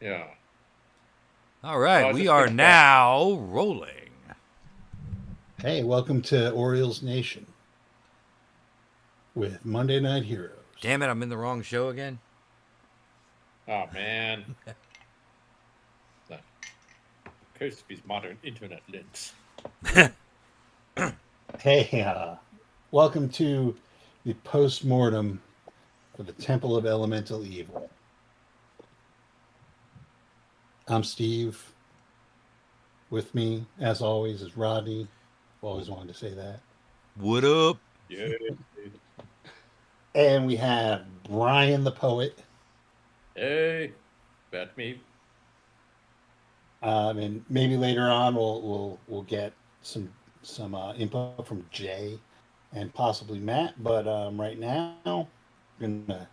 Yeah. All right, I we just are think that. now rolling. Hey, welcome to Orioles Nation with Monday Night Heroes. Damn it, I'm in the wrong show again. Oh man, the curse of these modern internet links. Hey, welcome to the post-mortem for the Temple of Elemental Evil. I'm Steve. With me, as always, is Rodney. Always wanted to say that. What up? Yeah. And we have Brian the Poet. Hey, that me. And maybe later on we'll get some input from Jay and possibly Matt. But right now, we're gonna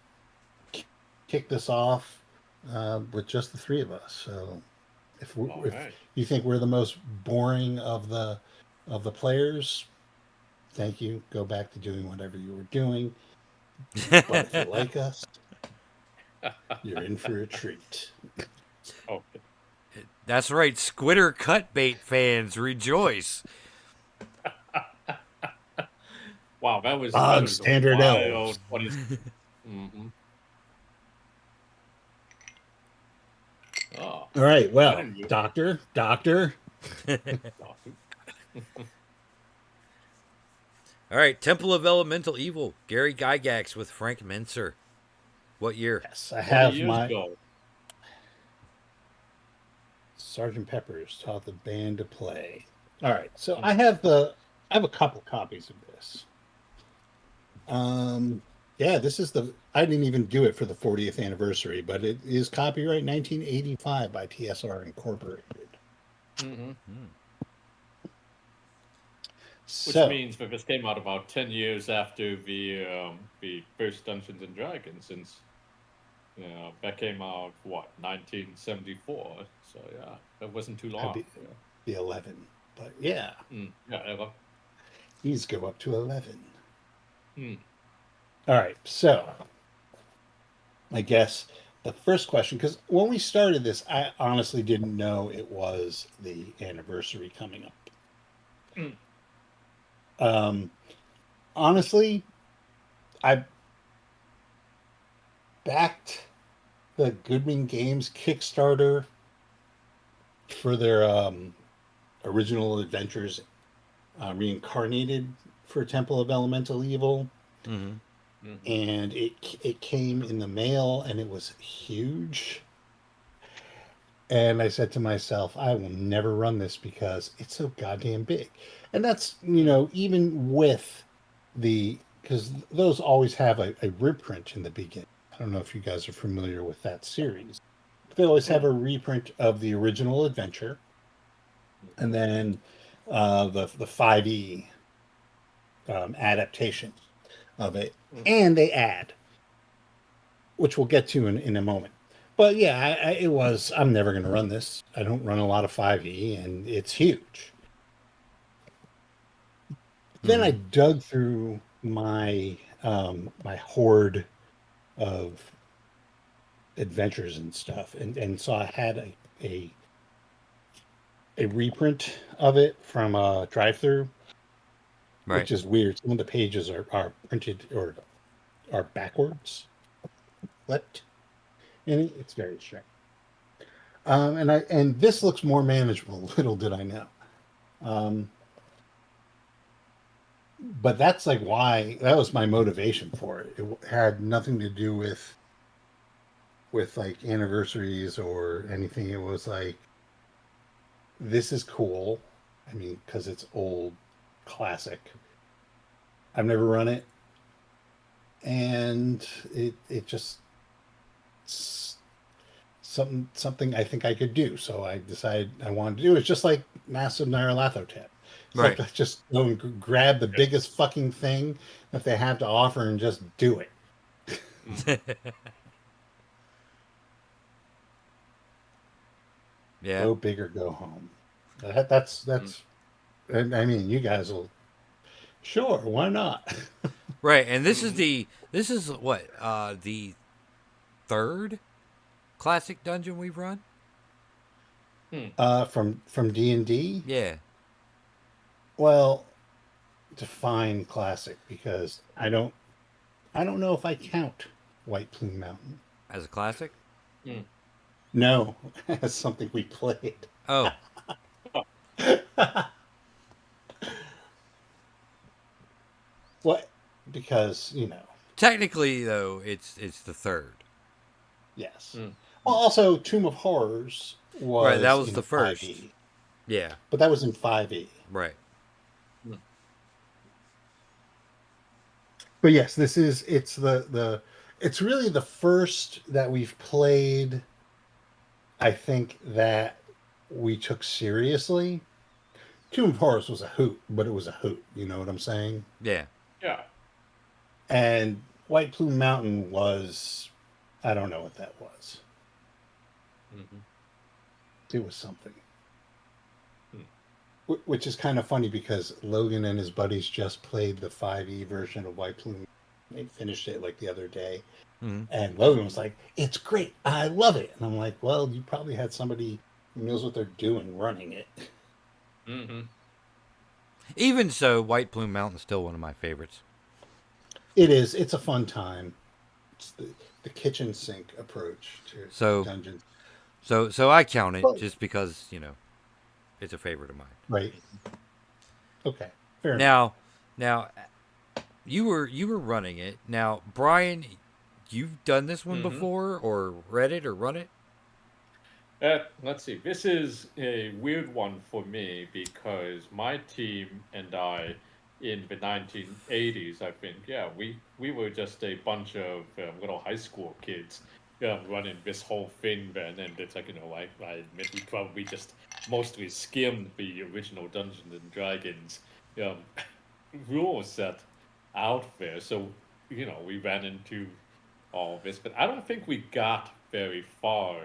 kick this off with just the three of us. So All if right. you think we're the most boring of the players, thank you. Go back to doing whatever you were doing. But if you like us, you're in for a treat. Okay. That's right, Squitter Cutbait fans, rejoice. Wow, that Bog was a standard elves. wild 20. Mm-hmm. Oh, All right. I Well, didn't. doctor. Oh, All right, Temple of Elemental Evil, Gary Gygax with Frank Menser. What year? Yes, I 20 have years my ago. Sergeant Pepper's taught the band to play. All right, so Mm. I have a couple copies of this. Yeah, this is the I didn't even do it for the 40th anniversary, but it is copyright 1985 by TSR Incorporated. Mm-hmm. Hmm. Which So, means that this came out about 10 years after the first Dungeons and Dragons, since that came out what 1974. So yeah, that wasn't too I'd long. Yeah. be 11, but yeah, Yeah. Ever. these go up to 11. Mm. All right, so I guess the first question, because when we started this, I honestly didn't know it was the anniversary coming up. Mm. Um, honestly, I backed the Goodman Games Kickstarter for their original adventures reincarnated for Temple of Elemental Evil, Mm-hmm. Mm-hmm. and it came in the mail and it was huge. And I said to myself, I will never run this because it's so goddamn big. And that's, Mm. even with because those always have a reprint in the beginning. I don't know if you guys are familiar with that series. They always have Mm. a reprint of the original adventure, and Mm-hmm. then the 5e adaptation of it, Mm. and they add, which we'll get to in a moment. But yeah, it was. I'm never going to run this. I don't run a lot of 5e, and it's huge. Then I Mm-hmm. dug through my hoard of adventures and stuff, and saw I had a reprint of it from a drive-through, Right. which is weird. Some of the pages are printed or are backwards, flipped, and it's very strange. And this looks more manageable. Little did I know. Um, but that's like why that was my motivation for it. It had nothing to do with like anniversaries or anything. It was like this is cool. I mean, because it's old, classic. I've never run it, and it just something I think I could do. So I decided I wanted to do it. It's just like Massive Nyarlathotep. It's like Right. let's just go and grab the Yeah. biggest fucking thing that they have to offer and just do it. Mm-hmm. Yeah. Go big or go home. Mm. That's. And I mean, you guys will. Sure, why not? Right. And Mm-hmm. this is what? The third? classic dungeon we've run? From D&D. Yeah, Well, define classic because I don't know if I count White Plume Mountain. as a classic. Hmm. No, as something we played. Oh, What? Because technically though, it's the third. yes. Hmm. Well, also Tomb of Horrors Right, that was was in the first. 5e, Yeah, but that was in 5e. right. Hmm. But yes, this is it's really the first that we've played. I think that we took seriously. Tomb of Horrors was a hoot, but it was a hoot. You know what I'm saying? Yeah. Yeah. And White Plume Mountain was, I don't know what that was. Mm-hmm. It was something. Hmm. Which is kind of funny because Logan and his buddies just played the 5e version of White Plume. They finished it like the other day. Mm-hmm. And Logan was like, "It's great. I love it." And I'm like, "Well, you probably had somebody who knows what they're doing running it." Mm-hmm. Even so, White Plume Mountain's still one of my favorites. It is. It's a fun time. It's the kitchen sink approach to So, dungeons. so I count it Well, just because it's a favorite of mine. right. Okay. Fair enough. Now, you were running it. Now, Brian, you've done this one Mm-hmm. before, or read it, or run it? Let's see. This is a weird one for me because my team and I, in the 1980s, I think, yeah, we were just a bunch of little high school kids running this whole thing then, and it's like, I admit we probably just mostly skimmed the original Dungeons and Dragons um, rule set out there. So, we ran into all this, but I don't think we got very far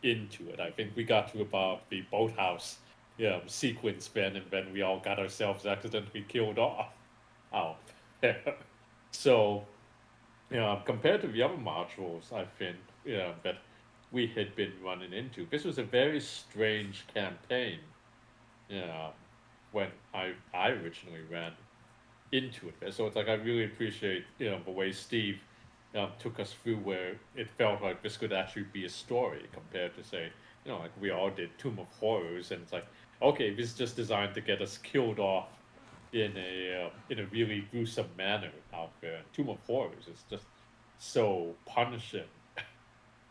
into it. I think we got to about the boathouse sequence then, and then we all got ourselves accidentally killed off out there. So, compared to the other modules, I think that we had been running into, this was a very strange campaign. Yeah, when I originally ran into it. So it's like I really appreciate the way Steve took us through where it felt like this could actually be a story compared to say like we all did Tomb of Horrors, and it's like okay, this is just designed to get us killed off in a really gruesome manner out there. Tomb of Horrors is just so punishing,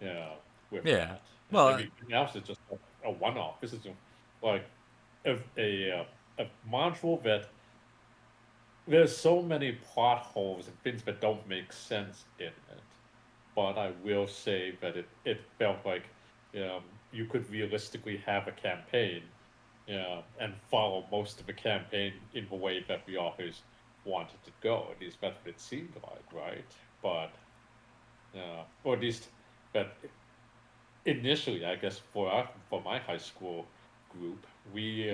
yeah, with Yeah. that. And Well, everything else is just a one-off. This is like a module that there's so many plot holes and things that don't make sense in it. But I will say that it felt like you could realistically have a campaign and follow most of the campaign in the way that the authors wanted to go. At least that's what it seemed like, right? But, or at least that initially, I guess, for my high school group, we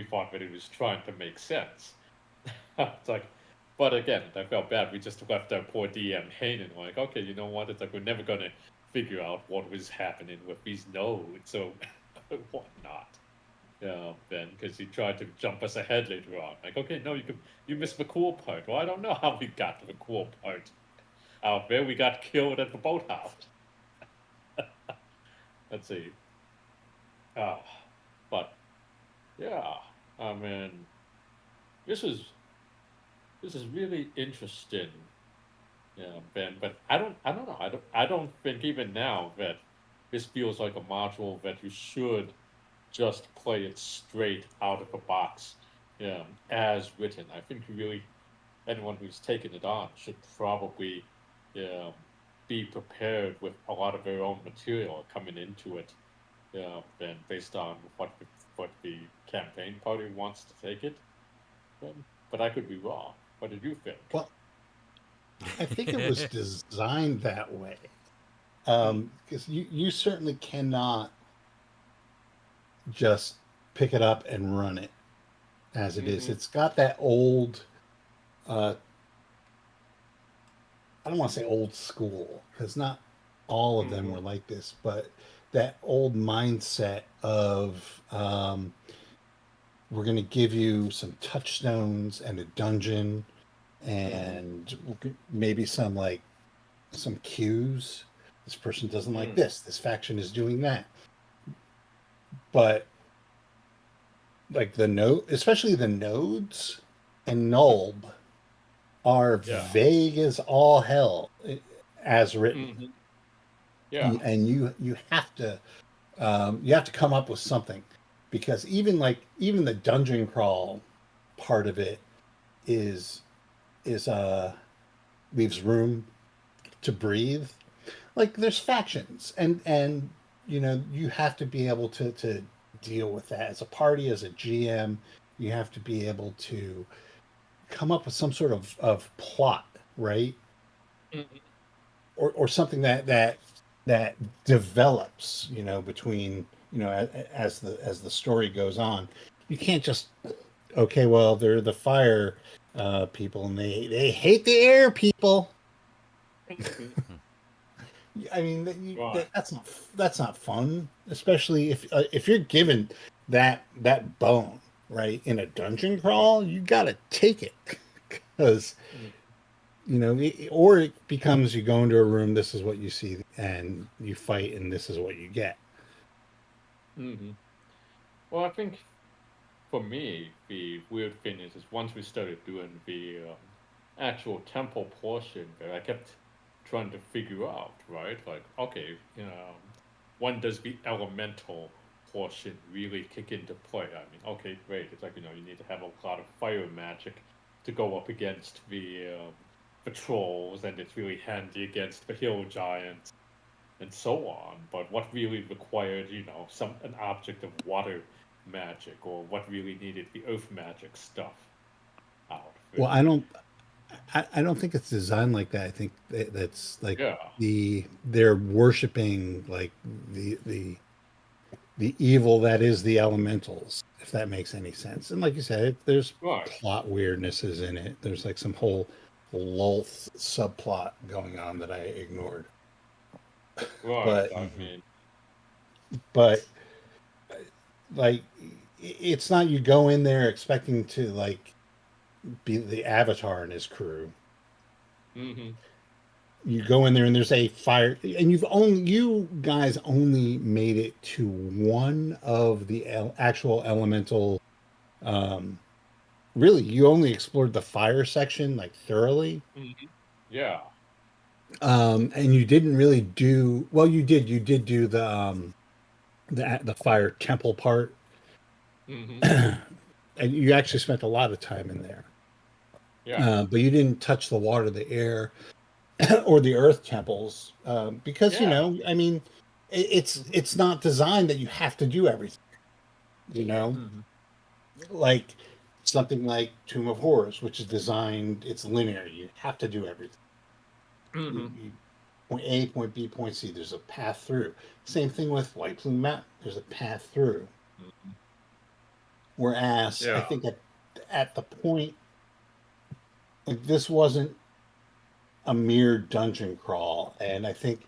thought that it was trying to make sense. It's like, but again, I felt bad. We just left our poor DM hanging. Like, okay, you know what? It's like we're never gonna figure out what was happening with these nodes, so whatnot. Then because he tried to jump us ahead later on. Like, okay, no, you missed the cool part. Well, I don't know how we got to the cool part. Out there, we got killed at the boathouse. Let's see. Uh, but yeah, I mean, this is this is really interesting, Ben. But I don't know. I don't think even now that this feels like a module that you should just play it straight out of the box, as written. I think really anyone who's taken it on should probably, um, be prepared with a lot of their own material coming into it, and based on what the campaign party wants to take it. But I could be wrong. What did you think? Well, I think it was designed that way. Hmm. Because you certainly cannot just pick it up and run it as it is. Mm-hmm. It's got that old, uh, I don't want to say old school, because not all of them Mm-hmm. were like this, but that old mindset of we're going to give you some touchstones and a dungeon Mm-hmm. and maybe some like some cues. This person doesn't like Mm. this. This faction is doing that. But like the note, especially the nodes and Nulb are Yeah. vague as all hell as written. Mm-hmm. Yeah. And you have to come up with something because even the dungeon crawl part of it is is leaves room to breathe. Like there's factions and you have to be able to deal with that as a party, as a GM. You have to be able to come up with some sort of plot, right? Mm-hmm. Or something that develops, between as the story goes on. You can't just okay, well they're the fire people and they hate the air people. Mm-hmm. I mean, Right. that's not fun, especially if you're given that bone right in a dungeon crawl, you got to take it because or it becomes you go into a room, this is what you see, and you fight, and this is what you get. Mm-hmm. Well, I think for me, the weird thing is once we started doing the actual temple portion, that I kept trying to figure out, right? Like, okay, when does the elemental portion really kick into play? I mean, okay, great. It's like you need to have a lot of fire magic to go up against the trolls, and it's really handy against the hill giants and so on. But what really required, an object of water magic, or what really needed the earth magic stuff out Well, there? I don't think it's designed like that. I think that's like Yeah, they're worshiping like the evil that is the elementals, if that makes any sense. And like you said, there's right, plot weirdnesses in it. There's like some whole Lulth subplot going on that I ignored. right. But I mean, but like it's not you go in there expecting to like be the Avatar and his crew. hmm You go in there and there's a fire, and you guys only made it to one of the actual elemental. Um, Really, you only explored the fire section like thoroughly, hmm yeah, and you didn't really do well. You did do the fire temple part, hmm and you actually spent a lot of time in there. yeah, But you didn't touch the water, the air, or the earth temples because yeah, I mean, it's not designed that you have to do everything. You know, hmm like something like Tomb of Horrors, which is designed, it's linear. You have to do everything. hmm Point A, point B, point C. There's a path through. Same thing with White Plume Mountain. There's a path through. hmm Whereas I yeah, think at the point like this wasn't a mere dungeon crawl, and I think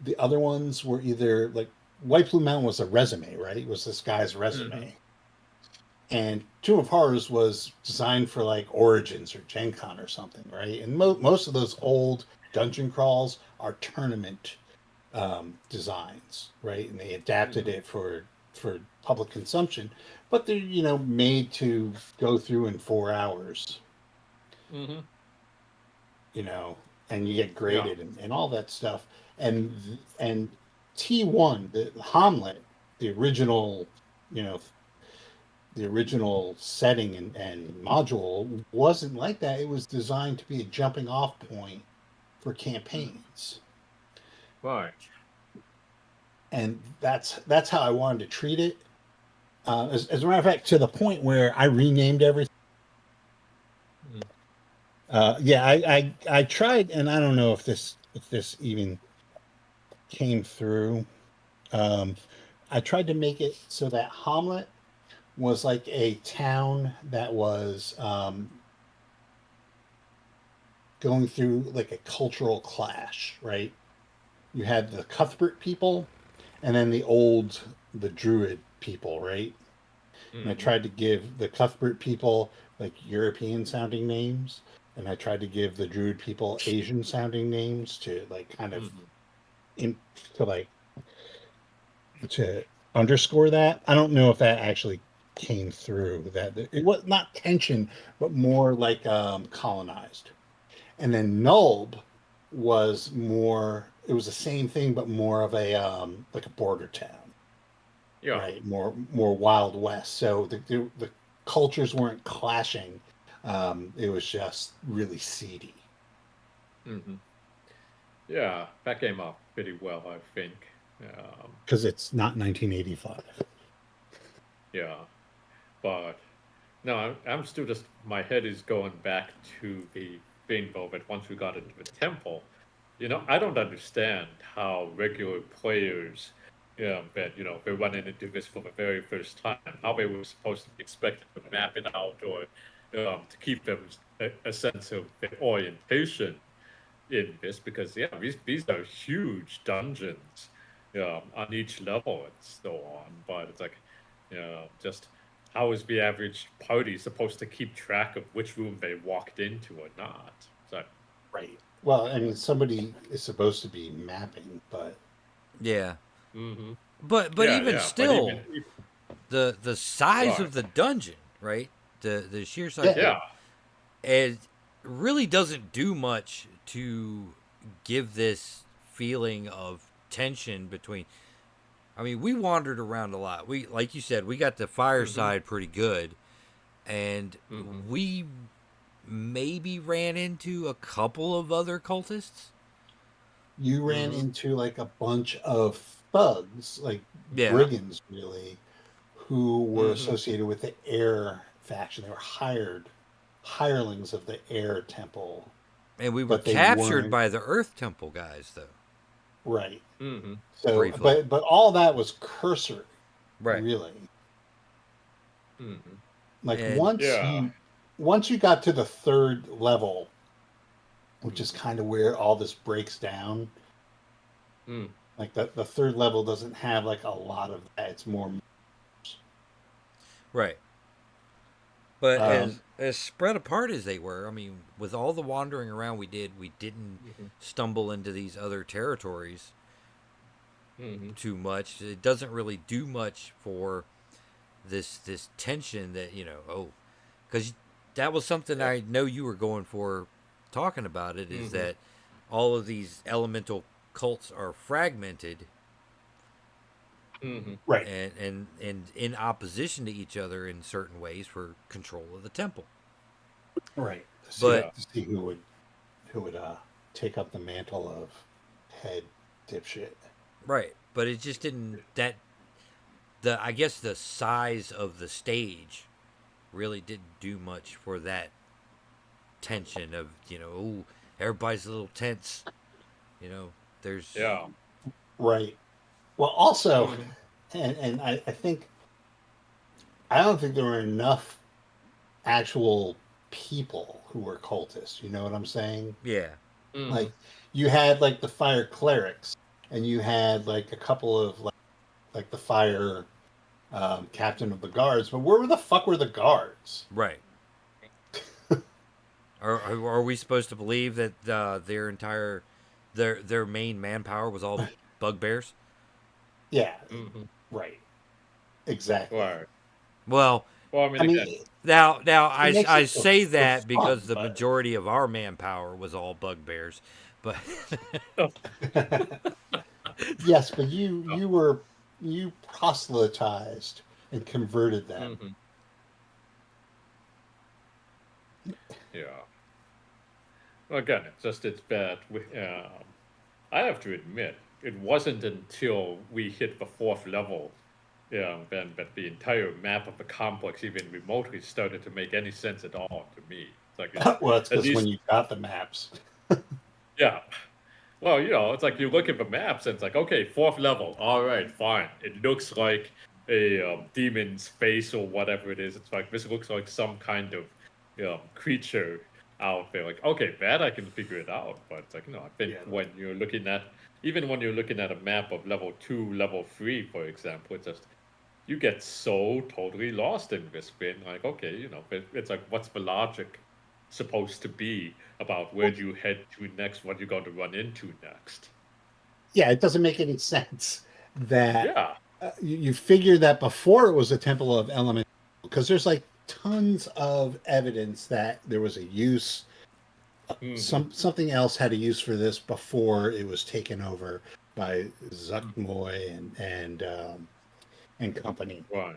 the other ones were either like White Plume Mountain was a resume, right? It was this guy's hmm resume, and Tomb of Horrors was designed for like Origins or Gen Con or something, right? And most of those old dungeon crawls are tournament designs, right? And they adapted hmm it for public consumption, but they're made to go through in 4 hours, hmm you know, and you get yeah, graded and all that stuff. And T1, the Hamlet, the original, you know, the original setting and module wasn't like that. It was designed to be a jumping off point for hmm campaigns. right, And that's how I wanted to treat it. As a matter of fact, to the point where I renamed everything. mm Yeah, I tried, and I don't know if this even came through. Um, I tried to make it so that Hamlet was like a town that was going through like a cultural clash, right? you had the Cuthbert people, and then the Druid people, right? And I Mm-hmm. tried to give the Cuthbert people like European sounding names, and I tried to give the Druid people Asian sounding names to like kind of Mm-hmm. in to like to underscore that. I don't know if that actually came through. That it was not tension, but more like colonized. And then Nulb was more. It was the same thing, but more of a like a border town, Yeah. right? More Wild West. So the cultures weren't clashing. It was just really seedy Mm-hmm. Yeah, that came out pretty well, I think. Um, because it's not 1985. yeah, but no, I'm still just my head is going back to the thing though. But once we got into the temple, I don't understand how regular players, that they're running into this for the very first time, how they were supposed to be expected to map it out or to keep them a sense of their orientation in this because these are huge dungeons on each level and so on. But it's like, just how is the average party supposed to keep track of which room they walked into or not? So, Right. Well, I mean, somebody is supposed to be mapping, but Yeah. hmm But yeah, even yeah. But still, the size right, of the dungeon, right? The sheer size, yeah, yeah, it really doesn't do much to give this feeling of tension between. I mean, we wandered around a lot. We, like you said, we got the hmm fireside pretty good, and hmm we maybe ran into a couple of other cultists. you ran hmm into like a bunch of thugs, like Yeah, brigands, really, who were hmm associated with the air faction. They were hirelings of the air temple, and we were but they captured weren't by the Earth Temple guys, though, right. hmm So, briefly. but all that was cursory, Right. really. hmm Like And yeah, once you got to the third level, which is hmm kind of where all this breaks down. mm, Like the third level doesn't have like a lot of that. It's more right. But um, as spread apart as they were, I mean, with all the wandering around we didn't hmm stumble into these other territories hmm too much. It doesn't really do much for this tension that because that was something yeah, I know you were going for, talking about it, is hmm that all of these elemental cults are fragmented right, and in opposition to each other in certain ways for control of the temple. right. But yeah, To see who would take up the mantle of head dipshit. right, but it just didn't that the I guess the size of the stage really didn't do much for that tension of oh, everybody's a little tense, you know there's yeah, Right. Well, also, hmm and I think I don't think there were enough actual people who were cultists. You know what I'm saying? yeah. hmm Like you had like the fire clerics, and you had like a couple of like the fire captain of the guards. But where the fuck were the guards? Right. Are we supposed to believe that their entire their main manpower was all bugbears? Yeah, hmm right. Exactly. right. Well, Well, I I mean, again, mean, now it makes I it say for that fun, because the but majority of our manpower was all bugbears, but yes, but you proselytized and converted them. hmm yeah. Well, again, it's bad. I have to admit, it wasn't until we hit the fourth level, then that the entire map of the complex even remotely started to make any sense at all to me. It's like Well, it's at because when least, you got the maps, yeah. Well, it's like you look at the maps and it's like, okay, fourth level. All right, fine. It looks like a demon's face or whatever it is. It's like this looks like some kind of creature out there. Like, okay, that I can figure it out. But it's like, I think yeah, when you're looking at even when you're looking at a map of level 2, level 3, for example, it's just you get so totally lost in this thing. Like, okay, it's like, what's the logic supposed to be about where Well, do you head to next, what you're going to run into next? yeah, it doesn't make any sense that Yeah. you figure that before it was a temple of element, because there's like tons of evidence that there was a use, Hmm. something else had a use for this before it was taken over by Zuckmoy and company. Right.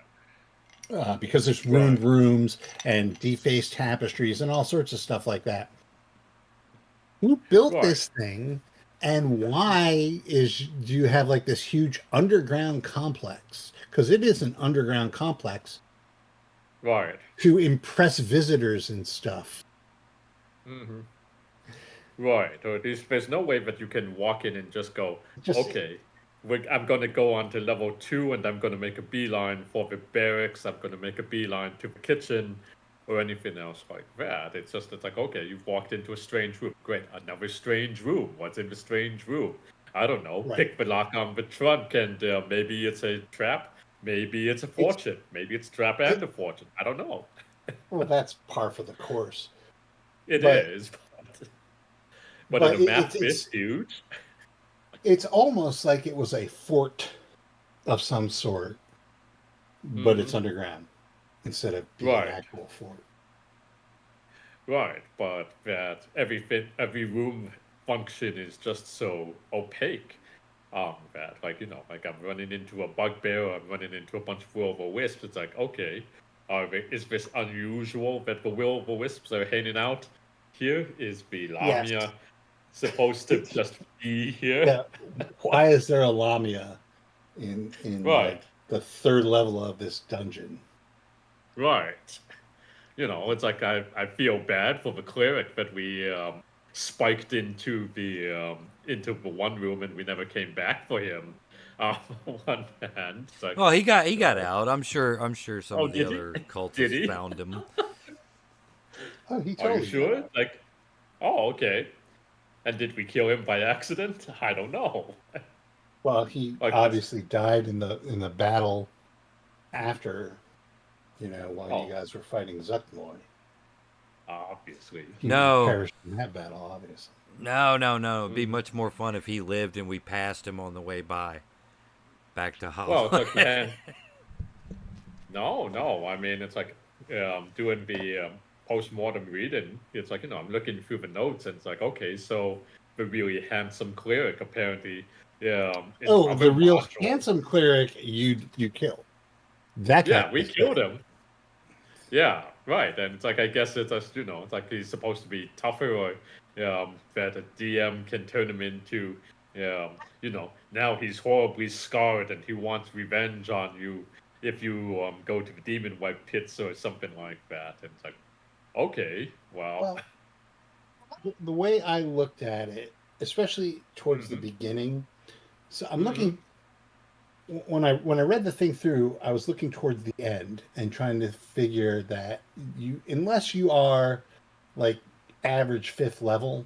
Because there's ruined Right. rooms and defaced tapestries and all sorts of stuff like that. Who built Right. this thing, and why do you have like this huge underground complex? Because it is an underground complex Right. to impress visitors and stuff. Hmm. Right. Or at least there's no way that you can walk in and just go, Just okay, I'm going to go on to level 2 and I'm going to make a beeline for the barracks. I'm going to make a beeline to the kitchen or anything else like that. It's like, okay, you've walked into a strange room. Great. Another strange room. What's in the strange room? I don't know. right. Pick the lock on the trunk and maybe it's a trap. Maybe it's a It's fortune. Maybe it's trap it, and a fortune. I don't know. well, that's par for the course. It But is. But in but a it, it's map this it's huge. it's almost like it was a fort of some sort, but it's Hmm. underground instead of being an Right. actual fort. Right, but that every room function is just so opaque. That like like I'm running into a bugbear, or I'm running into a bunch of will-o'-wisps. It's like, okay, is this unusual that the will-o'-wisps are hanging out here? Is the Yes. Lamia supposed to just be here? Yeah. Why is there a Lamia in like Right, the third level of this dungeon? right. It's like I feel bad for the cleric that we spiked into the one room and we never came back for him. On one hand, it's like, Well, he got oh, out. I'm sure some oh, of the did he? other Did cultists he? found him. Oh, he Are you totally got sure? out. Like, oh, okay. And did we kill him by accident? I don't know. Well, he Like that's obviously died in the battle after, while you oh, guys were fighting Zuckmoy. obviously. He No, perished in that battle, obviously. no. It'd be Mhm. much more fun if he lived and we passed him on the way by back to Well, it's Hollow. like man, no, no. I mean, it's like doing the post-mortem reading. It's like, I'm looking through the notes and it's like, okay, so the really handsome cleric apparently is Oh, other the real module. handsome clearic you killed. That guy Yeah, we was killed good. him. Yeah, right. And it's like, I guess it's just, it's like he's supposed to be tougher or that a DM can turn him into, now he's horribly scarred and he wants revenge on you if you go to the demon wipe pits or something like that. And it's like, okay, well, Well, the way I looked at it, especially towards the hmm beginning, so I'm hmm looking when I read the thing through, I was looking towards the end and trying to figure that unless you are like average fifth level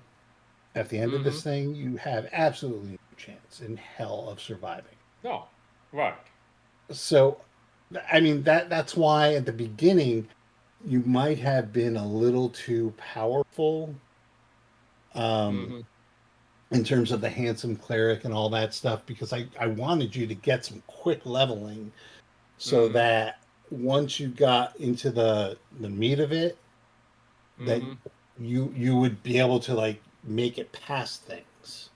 at the end of hmm this thing, you have absolutely no chance in hell of surviving. no, right. So, I mean that's why at the beginning you might have been a little too powerful, um, hmm in terms of the handsome cleric and all that stuff, because I wanted you to get some quick leveling so hmm that once you got into the meat of it, that hmm you would be able to like make it past things.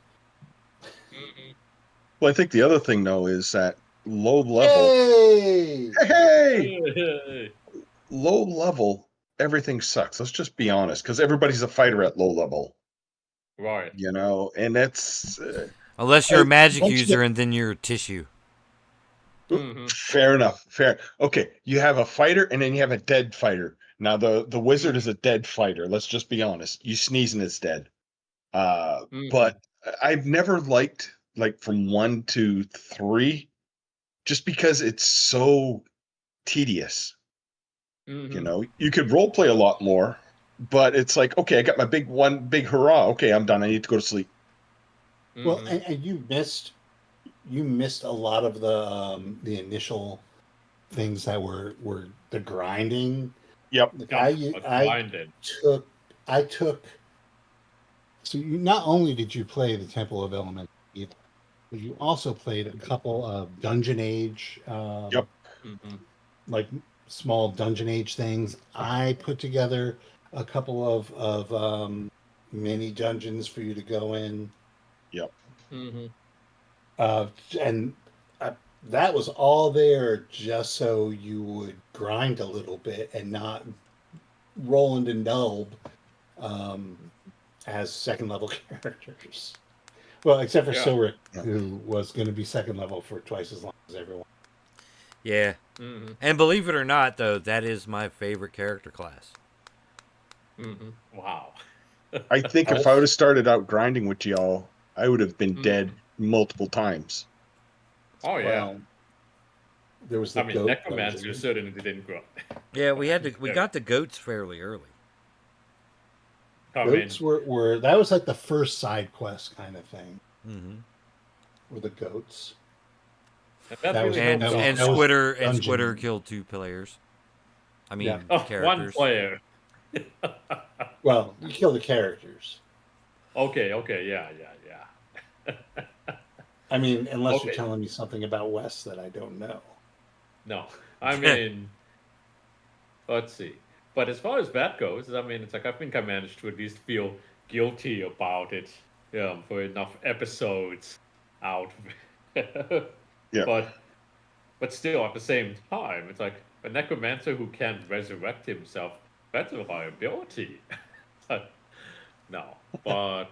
hmm Well, I think the other thing though is that low level. Yay! Hey, Hey. low level, everything sucks. Let's just be honest, because everybody's a fighter at low level, Right. and that's Unless you're a I, magic once you user get and then you're tissue. hmm fair enough. Fair. Okay, you have a fighter and then you have a dead fighter. Now the wizard is hmm a dead fighter. Let's just be honest. You sneeze and it's dead. hmm But I've never liked like from 1 to 3, just because it's so tedious. hmm You could role play a lot more, but it's like, okay, I got my big hurrah. Okay, I'm done. I need to go to sleep. Well, Mm-hmm. and you missed a lot of the initial things that were the grinding. Yep. Like Oh, I blinded. took I took so you not only did you play the Temple of Elemental Evil, but you also played a couple of Dungeon Age, Yep. Mm-hmm. like small Dungeon Age things. I put together a couple of mini dungeons for you to go in, Yep. Mm-hmm. uh, and uh, that was all there just so you would grind a little bit and not Roland and Nelb um, as second level characters. Well, except for Yeah. Silric, Yep. who was going to be second level for twice as long as everyone. Yeah. Mm-hmm. And believe it or not, though, that is my favorite character class. Mm-hmm. Wow. I think if I would have started out grinding with y'all, I would have been Mm-hmm. dead multiple times. Oh yeah. Well, there was the I mean, goat Necromancer dungeon. certainly didn't grow. Yeah, we got the goats fairly early. I Goats mean, were that was like the first side quest kind of thing. Mm-hmm. Were the goats? that That was really helps out And a lot. Squitter dungeon. killed 2 players. I Yeah. mean Oh, one characters. player. Well, you kill the characters. Okay, yeah, yeah. I mean, unless you're Okay, telling me something about Wes that I don't know. no. I mean, let's see. But as far as that goes, I mean, it's like I think I managed to at least feel guilty about it for enough episodes out. Yeah. but but still, at the same time, it's like a necromancer who can't resurrect himself. That's a liability. No, but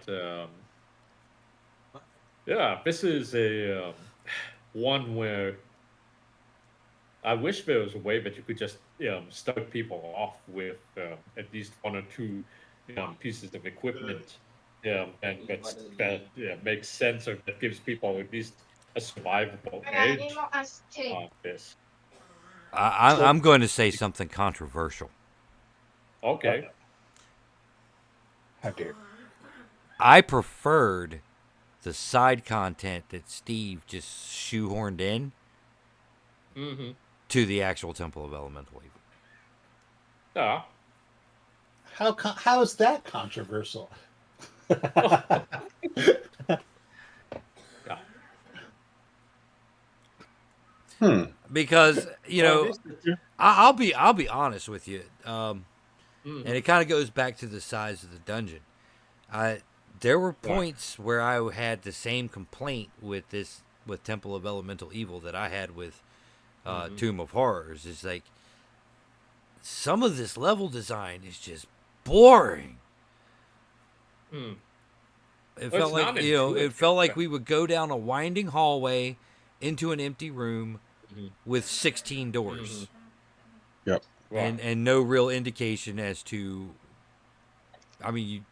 yeah, this is a one where I wish there was a way that you could just start people off with at least one or two pieces of equipment, and that makes sense, or that gives people at least a survivable edge on this. So, I'm going to say something controversial. Okay. how dare I preferred the side content that Steve just shoehorned in Mm-hmm. to the actual Temple of Elemental Evil. Yeah. how is that controversial? Yeah. Hmm. Because Well, this is, I'll be honest with you, and mm-hmm. it kind of goes back to the size of the dungeon. There were Right. points where I had the same complaint with Temple of Elemental Evil that I had with Tomb of Horrors. It's like some of this level design is just boring. Mm. It Well, felt it's like not it intuitive. felt like we would go down a winding hallway into an empty room Mm-hmm. with 16 Mm-hmm. doors Yep. Right. and no real indication as to. I mean,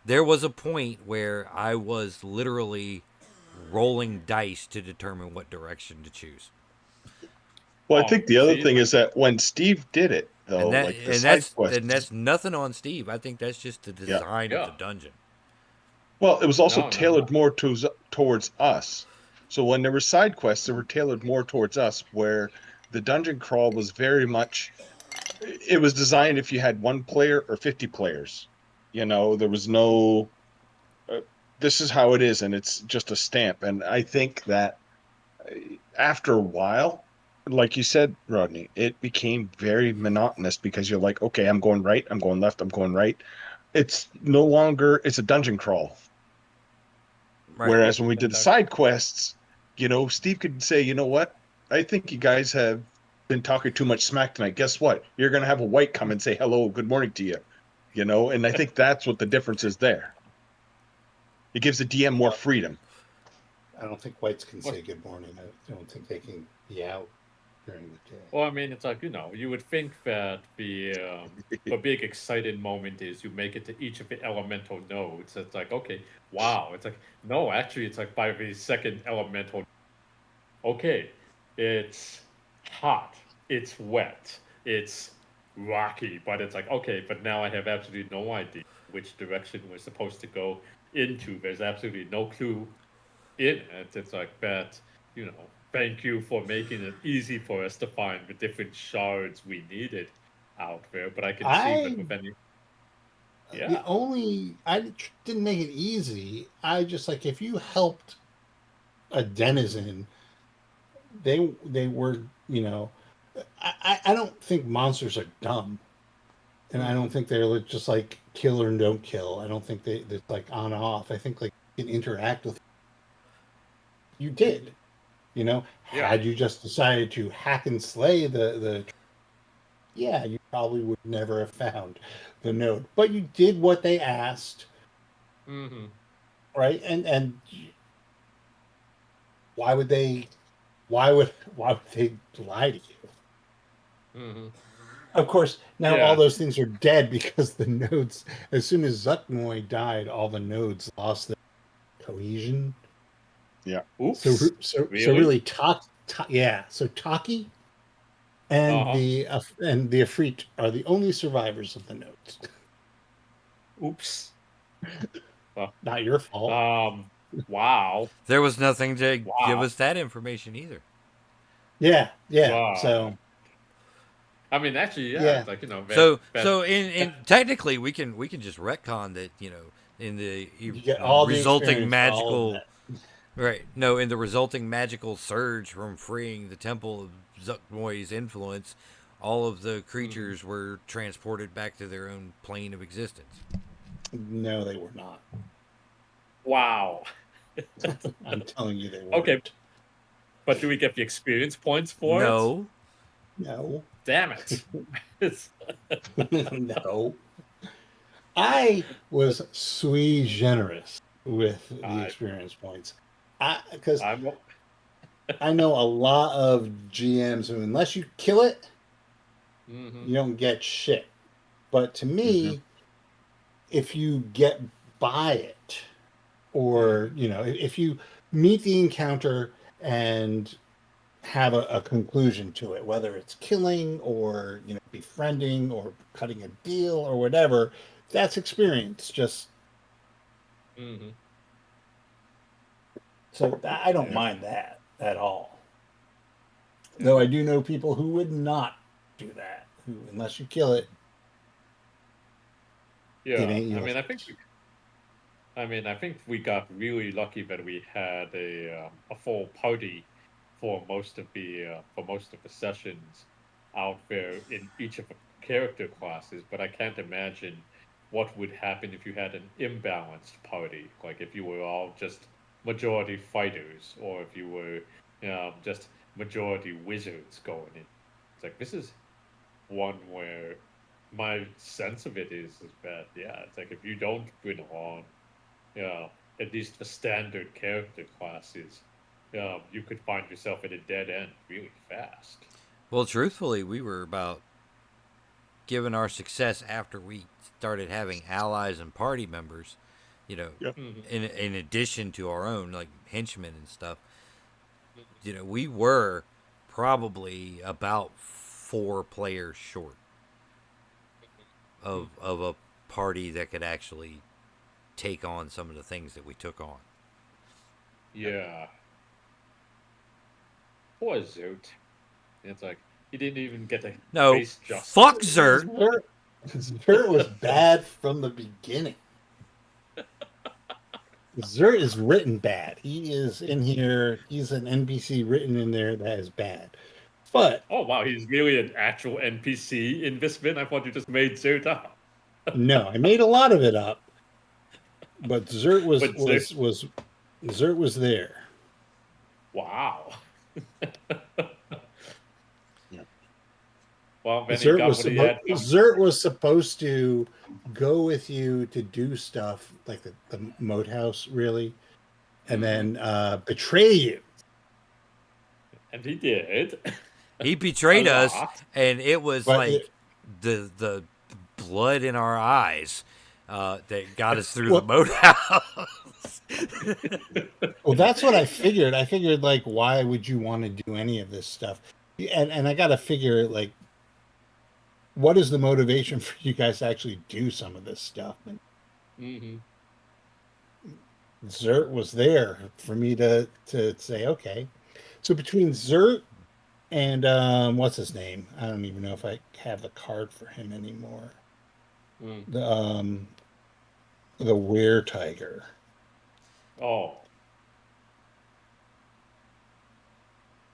there was a point where I was literally rolling dice to determine what direction to choose. Well, I Oh, think the other see, thing is that when Steve did it, though, And that like the side quests, that's nothing on Steve. I think that's just the yeah. design of yeah. the dungeon. Well, it was also No. tailored more towards us. So when there were side quests, they were tailored more towards us, where the dungeon crawl was very much. It was designed if you had 1 player or 50 players. There was no. This is how it is, and it's just a stamp. And I think that after a while, like you said, Rodney, it became very monotonous because you're like, okay, I'm going right, I'm going left, I'm going right. It's no longer, it's a dungeon crawl. Right. Whereas when we did the Exactly. side quests, Steve could say, you know what? I think you guys have been talking too much smack tonight. Guess what? You're going to have a white come and say hello, good morning to you. And I think that's what the difference is there. It gives the DM more freedom. I don't think whites can What? say good morning. I don't think they can be out during the day. Well, I mean, it's like, you would think that the big excited moment is you make it to each of the elemental nodes. It's like, okay, wow. It's like, no, actually, it's like by the second elemental, okay, it's hot, it's wet, it's rocky, but it's like, okay, but now I have absolutely no idea which direction we're supposed to go into. There's absolutely no clue in it. It's like that, you know, thank you for making it easy for us to find the different shards we needed out there. But I can see that I with any, the yeah. only I didn't make it easy. I just like if you helped a denizen, they were I don't think monsters are dumb, and I don't Mm-hmm. think they're just like kill or don't kill. I don't think it's like on off. I think like you can interact with you did. Yeah. Had you just decided to hack and slay the yeah, you probably would never have found the node. But you did what they asked, Mm-hmm. right? And why would they why would they lie to you? Mm-hmm. Of course, now all Yeah. those things are dead because the nodes, as soon as Zuckmoy died, all the nodes lost their cohesion. Yeah. So Oops. so Really? really, yeah. So Taki Uh-huh. and the Afrit are the only survivors of the nodes. Oops. Uh, Not your fault. wow. There was nothing to give Wow. us that information either. Yeah, yeah. Wow. So I mean, actually, yeah, yeah, it's like, that, So in technically we can just retcon that, in the you get all the resulting experience for all of magical, that. right, no, in the resulting magical surge from freeing the temple of Zuckmoy's influence, all of the mhm. creatures were transported back to their own plane of existence. No, they were not. Wow. I'm telling you, they Okay, weren't. but do we get the experience points for it? No. No, Damn it. It's- no. I was sui generous with the I, experience points. Because I'm, I know a lot of GMs who, unless you kill it, hmm you don't get shit. But to Hmm. me, if you get by it, or hmm if you meet the encounter and have a conclusion to it, whether it's killing or befriending or cutting a deal or whatever, that's experience. Just hmm so I don't Yeah. mind that at all. Yeah. Though I do know people who would not do that. Who, unless you kill it, it Yeah. ain't I yours. mean, I think we got really lucky that we had a full party for most of the sessions out there in each of the character classes. But I can't imagine what would happen if you had an imbalanced party, like if you were all just majority fighters, or if you were just majority wizards going in. It's like this is one where my sense of it is that, yeah, it's like if you don't bring along, yeah, at least the standard character classes, you could find yourself at a dead end really fast. Well, truthfully, we were about, given our success after we started having allies and party members, you know, Yeah. Hmm in addition to our own like henchmen and stuff, we were probably about 4 players short of a party that could actually take on some of the things that we took on. Yeah, poor Zoot. It's like he didn't even get to No, face fuck justice. Zert. Zert was bad from the beginning. Zert is written bad. He is in here. He's an NPC written in there that is bad. But Oh wow, he's really an actual NPC in this bit. I thought you just made Zoot up. no, I made a lot of it up. But Zert was But Zoot, was was Zert was there. wow. Yeah. Well, then he got what he had coming. Zert was supposed to go with you to do stuff like the moat house, really, and Hmm then betray you. And he did He a betrayed us, lot. and it was But like the blood in our eyes that got us through the well, moat house. well, that's what I figured. I figured like, why would you want to do any of this stuff? And I got to figure like, what is the motivation for you guys to actually do some of this stuff? And hmm Zert was there for me to say, okay. So between Zert and what's his name? I don't even know if I have the card for him anymore. Mm. The Were Tiger. Oh,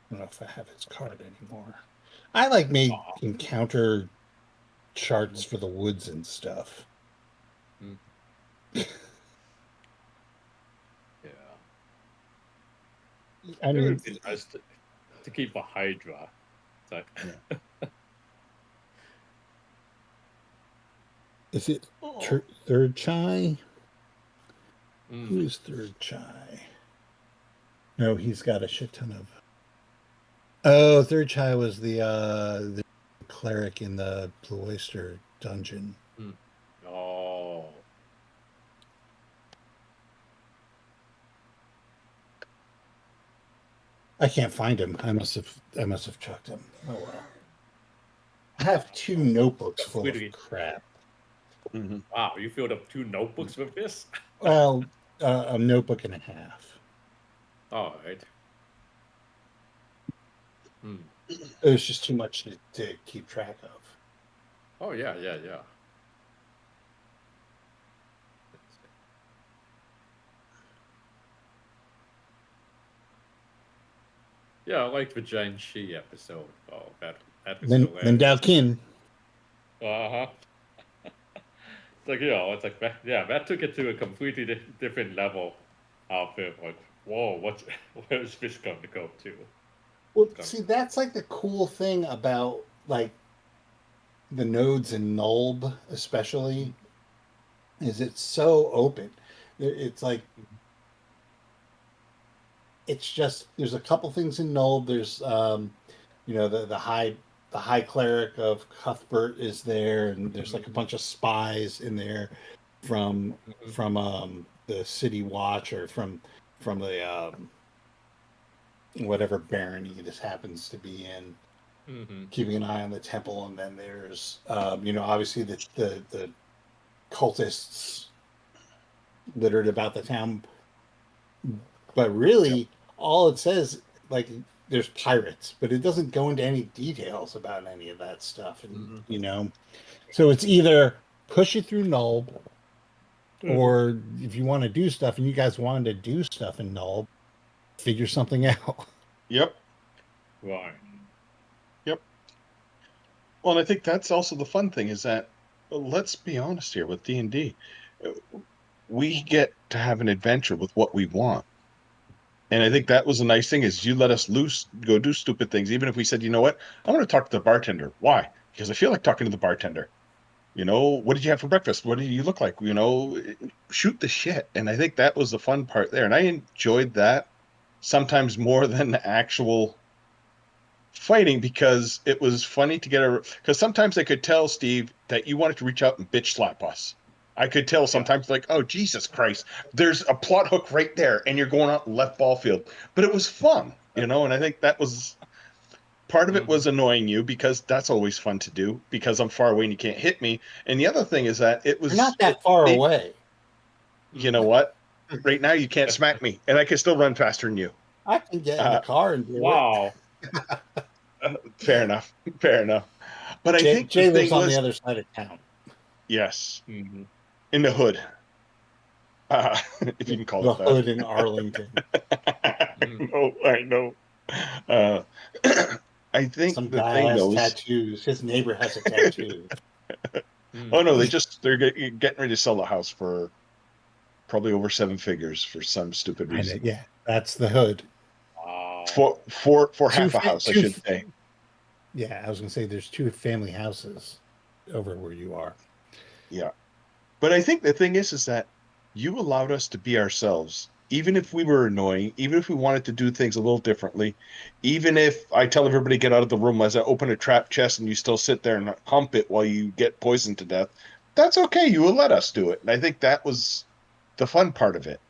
I don't know if I have his card anymore. I like made encounter charts for the woods and stuff. mm. Yeah. I It mean, would be nice to keep a Hydra. So, is it Oh. Third Chai? mm. Who's Third Chai? No, he's got a shit ton of. Oh, Third Chai was the cleric in the Blue Oyster dungeon. Mm. Oh. I can't find him. I must have chucked him. Oh well. I have 2 notebooks full of Completely. crap. Mm-hmm. Wow, you filled up 2 notebooks with this? Well, a notebook and a half. All right. Hmm. It was just too much to keep track of. Oh yeah. Yeah, I liked the Giant She episode. Oh, that was hilarious. Lindau Kin. Uh-huh. Like, it's like that, that took it to a completely different level of it. Like, whoa, where's this going to go to? Well, see, that's like the cool thing about like the nodes in Nulb, especially, is it's so open. It's like it's just there's a couple things in Nulb. There's the high cleric of Cuthbert is there, and there's like a bunch of spies in there from the City Watch or from the whatever barony this happens to be in. Mm-hmm. Keeping an eye on the temple, and then there's obviously the cultists littered about the town, but really all it says, like, there's pirates, but it doesn't go into any details about any of that stuff. And so it's either push it through Null, or if you want to do stuff, and you guys wanted to do stuff in Null, figure something out. Yep. Right. Yep. Well, and I think that's also the fun thing is that, let's be honest here with D&D, we get to have an adventure with what we want. And I think that was a nice thing is you let us loose, go do stupid things. Even if we said, you know what, I want to talk to the bartender. Why? Because I feel like talking to the bartender. What did you have for breakfast? What did you look like? Shoot the shit. And I think that was the fun part there. And I enjoyed that sometimes more than the actual fighting, because it was funny to get because sometimes I could tell, Steve, that you wanted to reach out and bitch slap us. I could tell sometimes, like, oh, Jesus Christ, there's a plot hook right there, and you're going out left ball field. But it was fun, and I think that was part of it was annoying you, because that's always fun to do, because I'm far away and you can't hit me. And the other thing is that it was... You're not that far away. You know what? Right now you can't smack me, and I can still run faster than you. I can get in the car and do wow. Fair enough. But I think Jay lives on the other side of town. Yes. Mm-hmm. In the hood. If you can call the it that. hood in Arlington. No, I know. I think some the guy thing has though tattoos. His neighbor has a tattoo. Oh no, they're getting ready to sell the house for probably over 7 figures for some stupid reason. Yeah, that's the hood. For half a house, I should say. Yeah, I was gonna say there's 2 family houses over where you are. Yeah. But I think the thing is that you allowed us to be ourselves, even if we were annoying, even if we wanted to do things a little differently, even if I tell everybody to get out of the room as I open a trap chest and you still sit there and hump it while you get poisoned to death, that's okay. You will let us do it. And I think that was the fun part of it.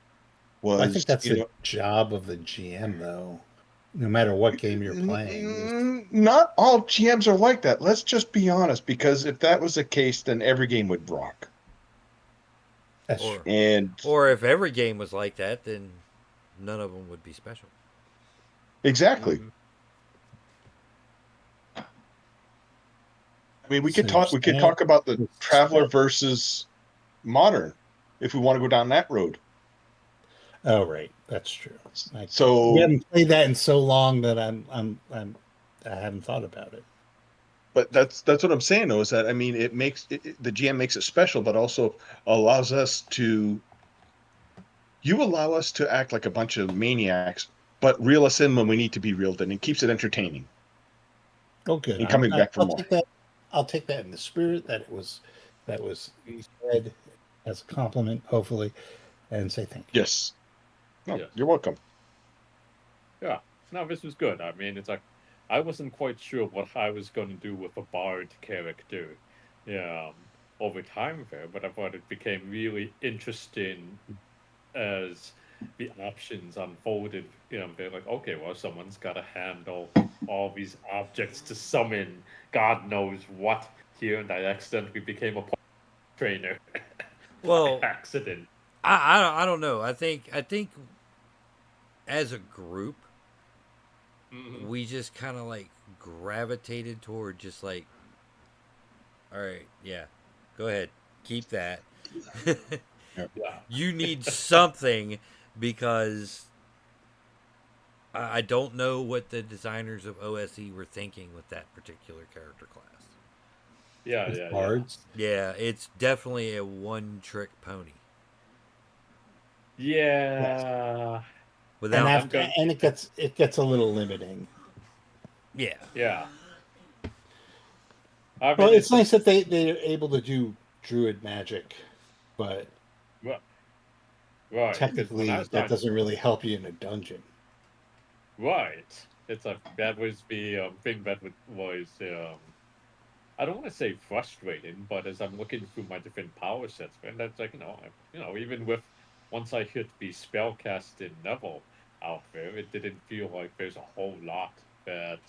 I think that's the job of the GM, though. No matter what game you're playing. Not all GMs are like that. Let's just be honest, because if that was the case, then every game would rock. That's Or true. And or if every game was like that, then none of them would be special. exactly. Mhm. I mean, we So could you're talk. We could saying talk about the it's Traveler special. versus Modern, if we want to go down that road. Oh, right, that's true. We So, haven't played that in so long that I haven't thought about it. but that's what I'm saying though, is that I mean, it makes the GM makes it special, but also allows us to. You allow us to act like a bunch of maniacs, but reel us in when we need to be reeled in, and keeps it entertaining Oh, good. and coming back for I'll more. take that. I'll take that in the spirit that was said as a compliment, hopefully, and say thank you. Yes. No, Yes. you're welcome. Yeah. No, this was good. I mean, it's like I wasn't quite sure what I was going to do with a bard character, yeah, over time there, but I thought it became really interesting as the options unfolded. They're like, okay, well, someone's got to handle all these objects to summon God knows what here, and I accidentally became a trainer by Well, accident. I don't know. I think as a group, Hmm. we just kind of like gravitated toward just like, all right, yeah, go ahead, keep that. Yeah. Yeah. You need something because I don't know what the designers of OSE were thinking with that particular character class. Yeah, With yeah, yeah. bards, Yeah, it's definitely a one-trick pony. yes, Yeah. and Without, I'm after going, and it gets a little limiting. yeah, yeah. I Well, mean, it's it's like, nice that they're able to do druid magic, but ri- right, because when I technically was that trying, doesn't really help you in a dungeon. right, it's like, that was the thing that was, I don't want to say frustrating, but as I'm looking through my different power sets, man, that's like, even with, once I hit the spellcasting level out there, it didn't feel like there's a whole lot that,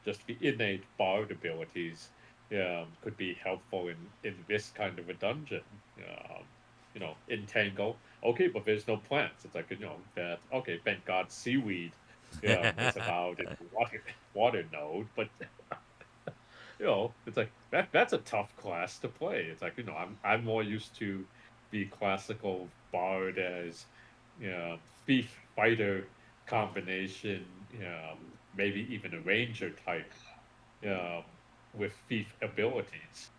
just the innate bard abilities could be helpful in this kind of a dungeon. Um, entangle. Okay, but there's no plants. It's like that. Okay, thank God, seaweed is allowed in the water node, but it's like that's a tough class to play. It's like I'm more used to the classical bard as thief fighter combination, maybe even a ranger type um, with thief abilities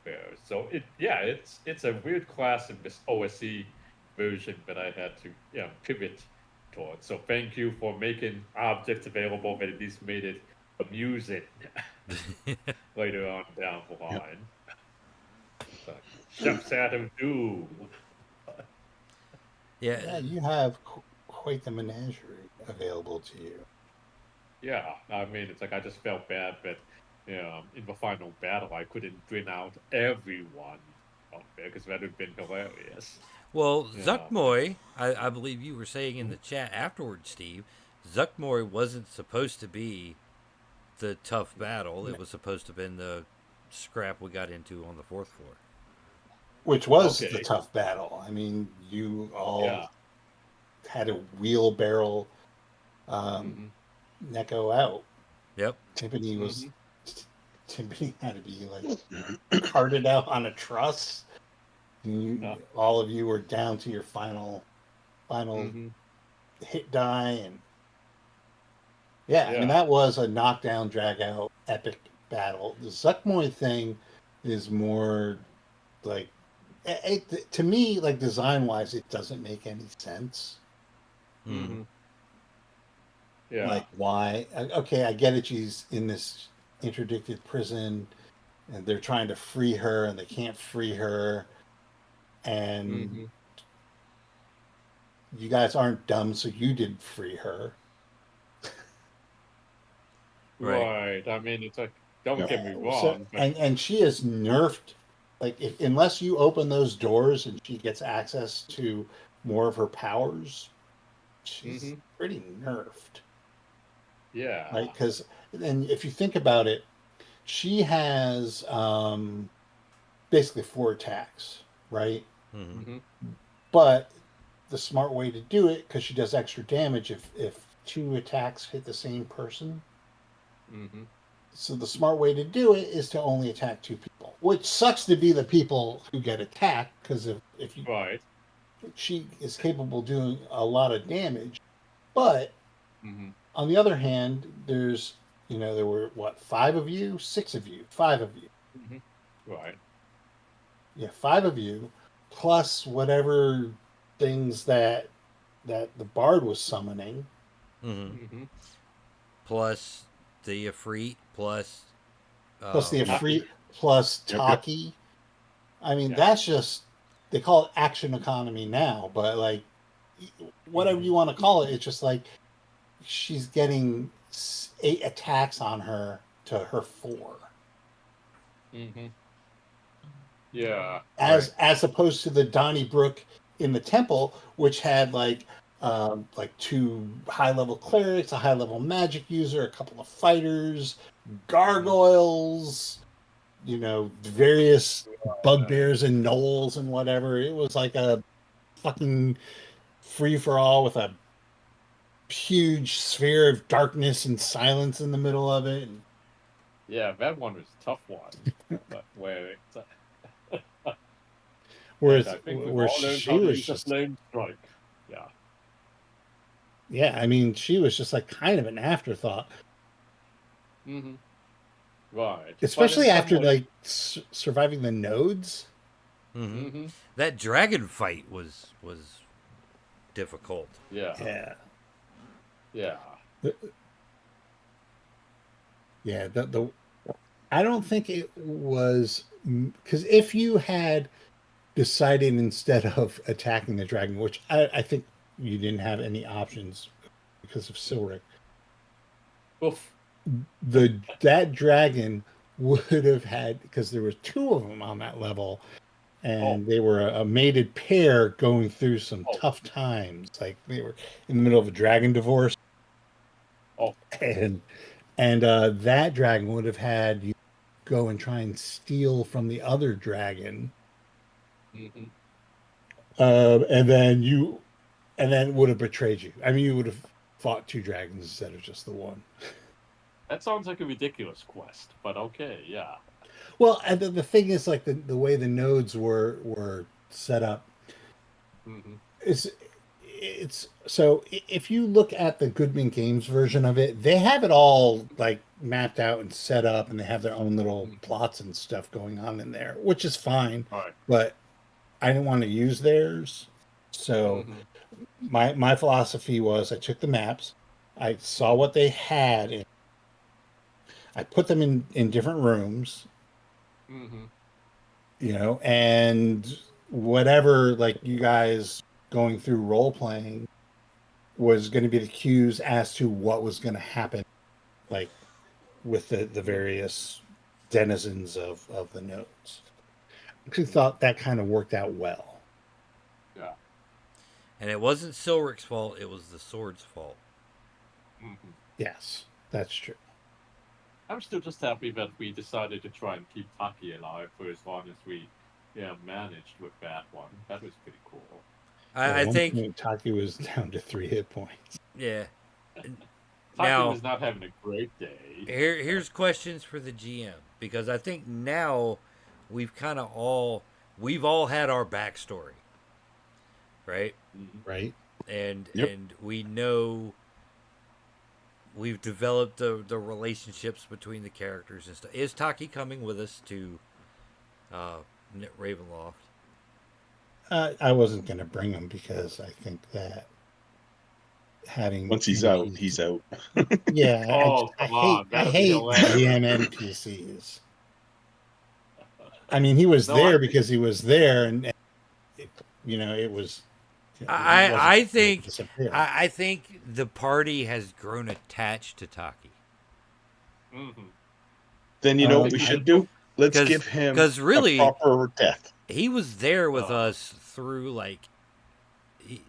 there. So it's a weird class in this OSE version that I had to pivot towards. So thank you for making objects available that at least made it amusing later on down the Yep. line. So, Chef's Adam Doom. yeah. Yeah, you have quite the menagerie available to you. Yeah, I mean, it's like I just felt bad that in the final battle I couldn't bring out everyone out there because that would have been hilarious. Well, Yeah. Zuckmoy, I believe you were saying in the chat afterwards, Steve, Zuckmoy wasn't supposed to be the tough battle. It was supposed to have been the scrap we got into on the fourth floor. Which was the Okay. tough battle. I mean, you all Yeah. had a wheelbarrow um, Mm-hmm. Neko out. Yep. Timpani was Mm-hmm. Timpani had to be like carted out on a truss. Yeah. All of you were down to your final Mm-hmm. hit die, and yeah, I mean Yeah. that was a knockdown, drag out, epic battle. The Zuckmoy thing is more like to me, like design wise, it doesn't make any sense. Mm-hmm. Mm-hmm. Yeah. Like why? Okay, I get it. She's in this interdicted prison, and they're trying to free her, and they can't free her. And Mm-hmm. you guys aren't dumb, so you didn't free her. Right. Right. I mean, it's like, don't Yep. get me So wrong, but and she is nerfed. Like unless you open those doors and she gets access to more of her powers, she's mm-hmm. pretty nerfed, Yeah. right? Because and if you think about it, she has basically four attacks, right? Mhm. Mm-hmm. But the smart way to do it, because she does extra damage if 2 attacks hit the same person. Mm-hmm. So the smart way to do it is to only attack 2 people, which sucks to be the people who get attacked, because if you Right. she is capable of doing a lot of damage. But Mm-hmm. on the other hand, there were what, 5 of you, 6 of you, 5 of you. Mm-hmm. Right. Yeah, 5 of you, plus whatever things that the bard was summoning. Mhm. Mm-hmm. Plus the Ifrit, plus Plus the um, Taki. Efreet, plus Yep, yep. Taki. I mean, Yeah. that's just, they call it action economy now, but like, whatever Mm-hmm. you want to call it, it's just like she's getting 8 attacks on her to her 4, Mm-hmm. Yeah. right. as opposed to the Donnybrook in the temple, which had like 2 high level clerics, a high level magic user, a couple of fighters, gargoyles, various bugbears and gnolls and whatever. It was like a fucking free for all with a huge sphere of darkness and silence in the middle of it. Yeah, that one was a tough one. But where it's, and I think we've Whereas all learned she how to was use a just, flame strike. Yeah. yeah, I mean, she was just like kind of an afterthought, Mm-hmm. Right. But in especially some after ways, like surviving the nodes. Mhm. mm-hmm. That dragon fight was difficult. Yeah. Yeah, Yeah. yeah. The I don't think it was, because if you had decided instead of attacking the dragon, which I think you didn't have any options because of Silric, Oof. that dragon would have had, because there were 2 of them on that level, Oh. and they were a mated pair going through some Oh. tough times. Like they were in the middle of a dragon divorce, Oh. and that dragon would have had you go and try and steal from the other dragon, Mm-hmm. and then would have betrayed you. I mean, you would have fought 2 dragons instead of just the one. That sounds like a ridiculous quest, but okay, yeah. Well, and the thing is, like the way the nodes were set up, Mm-hmm. it's so if you look at the Goodman Games version of it, they have it all like mapped out and set up, and they have their own little Mm-hmm. plots and stuff going on in there, which is fine. All right. But I didn't want to use theirs, so Mm-hmm. my philosophy was I took the maps, I saw what they had, and I put them in different rooms, Mm-hmm. and whatever, like, you guys going through role playing was going to be the cues as to what was going to happen, like with the various denizens of the nodes. I actually thought that kind of worked out well. Yeah. And it wasn't Silric's fault, it was the sword's fault. Mm-hmm. Yes, that's true. I'm still just happy that we decided to try and keep Taki alive for as long as we managed with that one. That was pretty cool. I At one think, point, Taki was down to 3 hit points. yeah. Taki Now, was not having a great day. here's questions for the GM, because I think now we've all had our backstory, right? Mm-hmm. Right? And Yep. and we know we've developed the relationships between the characters and stuff. Is Taki coming with us to Ravenloft? I wasn't going to bring him because I think that having Once he's out, he's out. Yeah, Oh, I come hate on. That'll be hilarious. GM NPCs. I mean, he was No, there I because he was there, and it was. He wasn't I gonna think disappear. I think the party has grown attached to Taki. Mm-hmm. Then you know what we should do? Let's give him 'cause really- a proper death. He was there with us through, like,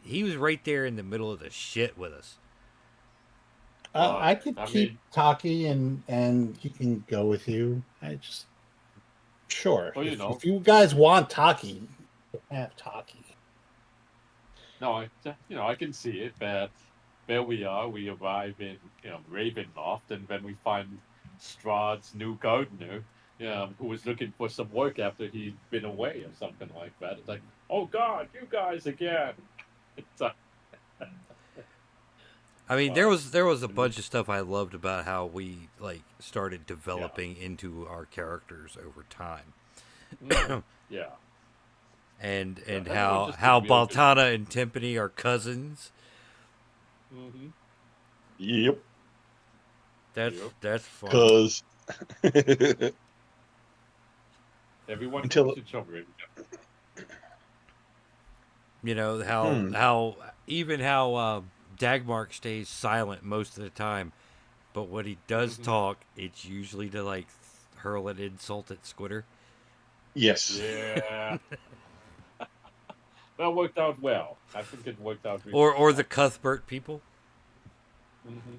he was right there in the middle of the shit with us. I could I keep mean- Taki, and he can go with you. Sure. Well, If you guys want Taki, have talkie. No, I can see it. But there we are. We arrive in Ravenloft, and then we find Strahd's new gardener, who was looking for some work after he'd been away or something like that. It's like, oh God, you guys again. It's like, I mean, wow. there was a bunch of stuff I loved about how we like started developing into our characters over time, Yeah. and Yeah. Everyone how just did real good. Baltana and Timpani are cousins. Mm-hmm. Yep. Yep. That's fun. Because Everyone until knows each other. You know hmm, how Dagmark stays silent most of the time, but when he does Mm-hmm. talk, it's usually to like hurl an insult at Squitter. yes, Yeah. That worked out well. I think it worked out really Or the well. Cuthbert people. Mm-hmm.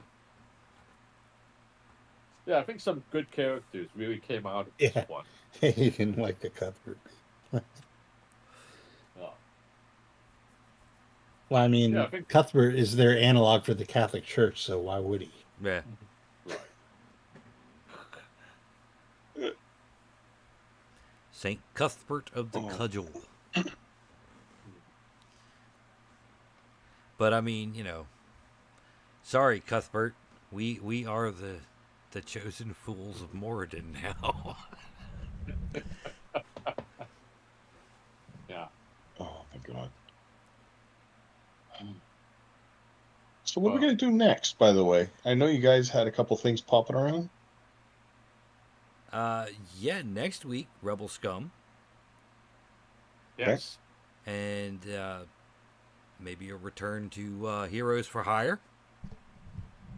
Yeah, I think some good characters really came out of this Yeah, one. he didn't like the Cuthbert. Oh. Well, I Yeah, I mean, think Cuthbert is their analog for the Catholic Church, so why would he? Yeah. right. Saint Cuthbert of the oh, Cudgel. But I mean, sorry, Cuthbert. We are the chosen fools of Moradin now. Yeah. oh my god. Mm. So what are we Well, gonna do next? By the way, I know you guys had a couple things popping around. uh, yeah. Next week, Rebel Scum, Okay. yes. and maybe a return to Heroes for Hire,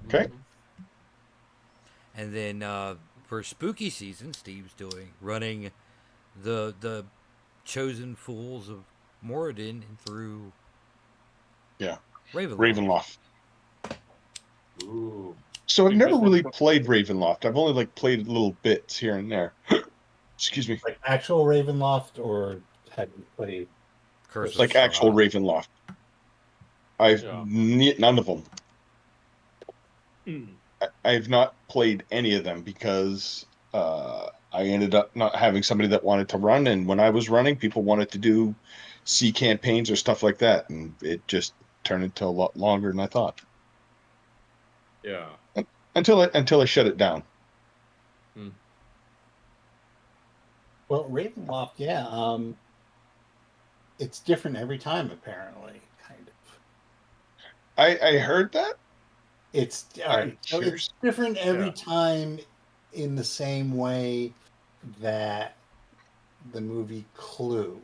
Okay. Mm-hmm. and then for spooky season, Steve's running the chosen fools of Moradin through Yeah. Ravenloft. Ravenloft. Ooh. So I've Think never this one's really gonna played Ravenloft. I've only like played little bits here and there. Excuse me. Like actual Ravenloft, or have you played? Curse of Like actual Strahd. Ravenloft. I've yeah. none of them. Mm. I've not played any of them because I ended up not having somebody that wanted to run, and when I was running, people wanted to do sea campaigns or stuff like that, and it just turned into a lot longer than I thought. Yeah. Until I shut it down. Mm. Well, Ravenloft, yeah. It's different every time, apparently. Kind of. I heard that. It's all I'm right. So it's curious. different every Yeah. time, in the same way that the movie Clue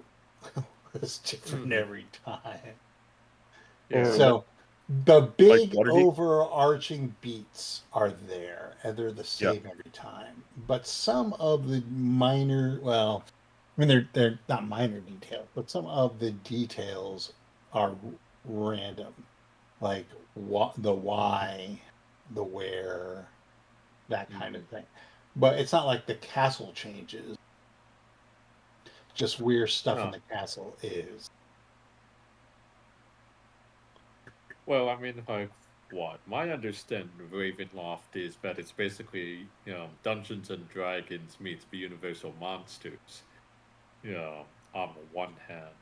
was different Mm-hmm. every time. Yeah. So the Like big Waterdeep. overarching beats are there, and they're the Yeah. same every time. But some of the minor, well, I mean, they're not minor details, but some of the details are random, like the why, the where, that kind Mm-hmm. of thing. But it's not like the castle changes; just where stuff in No. the castle is. Well, I mean, like, what? My understanding of Ravenloft is that it's basically, Dungeons and Dragons meets the Universal Monsters, on the one hand.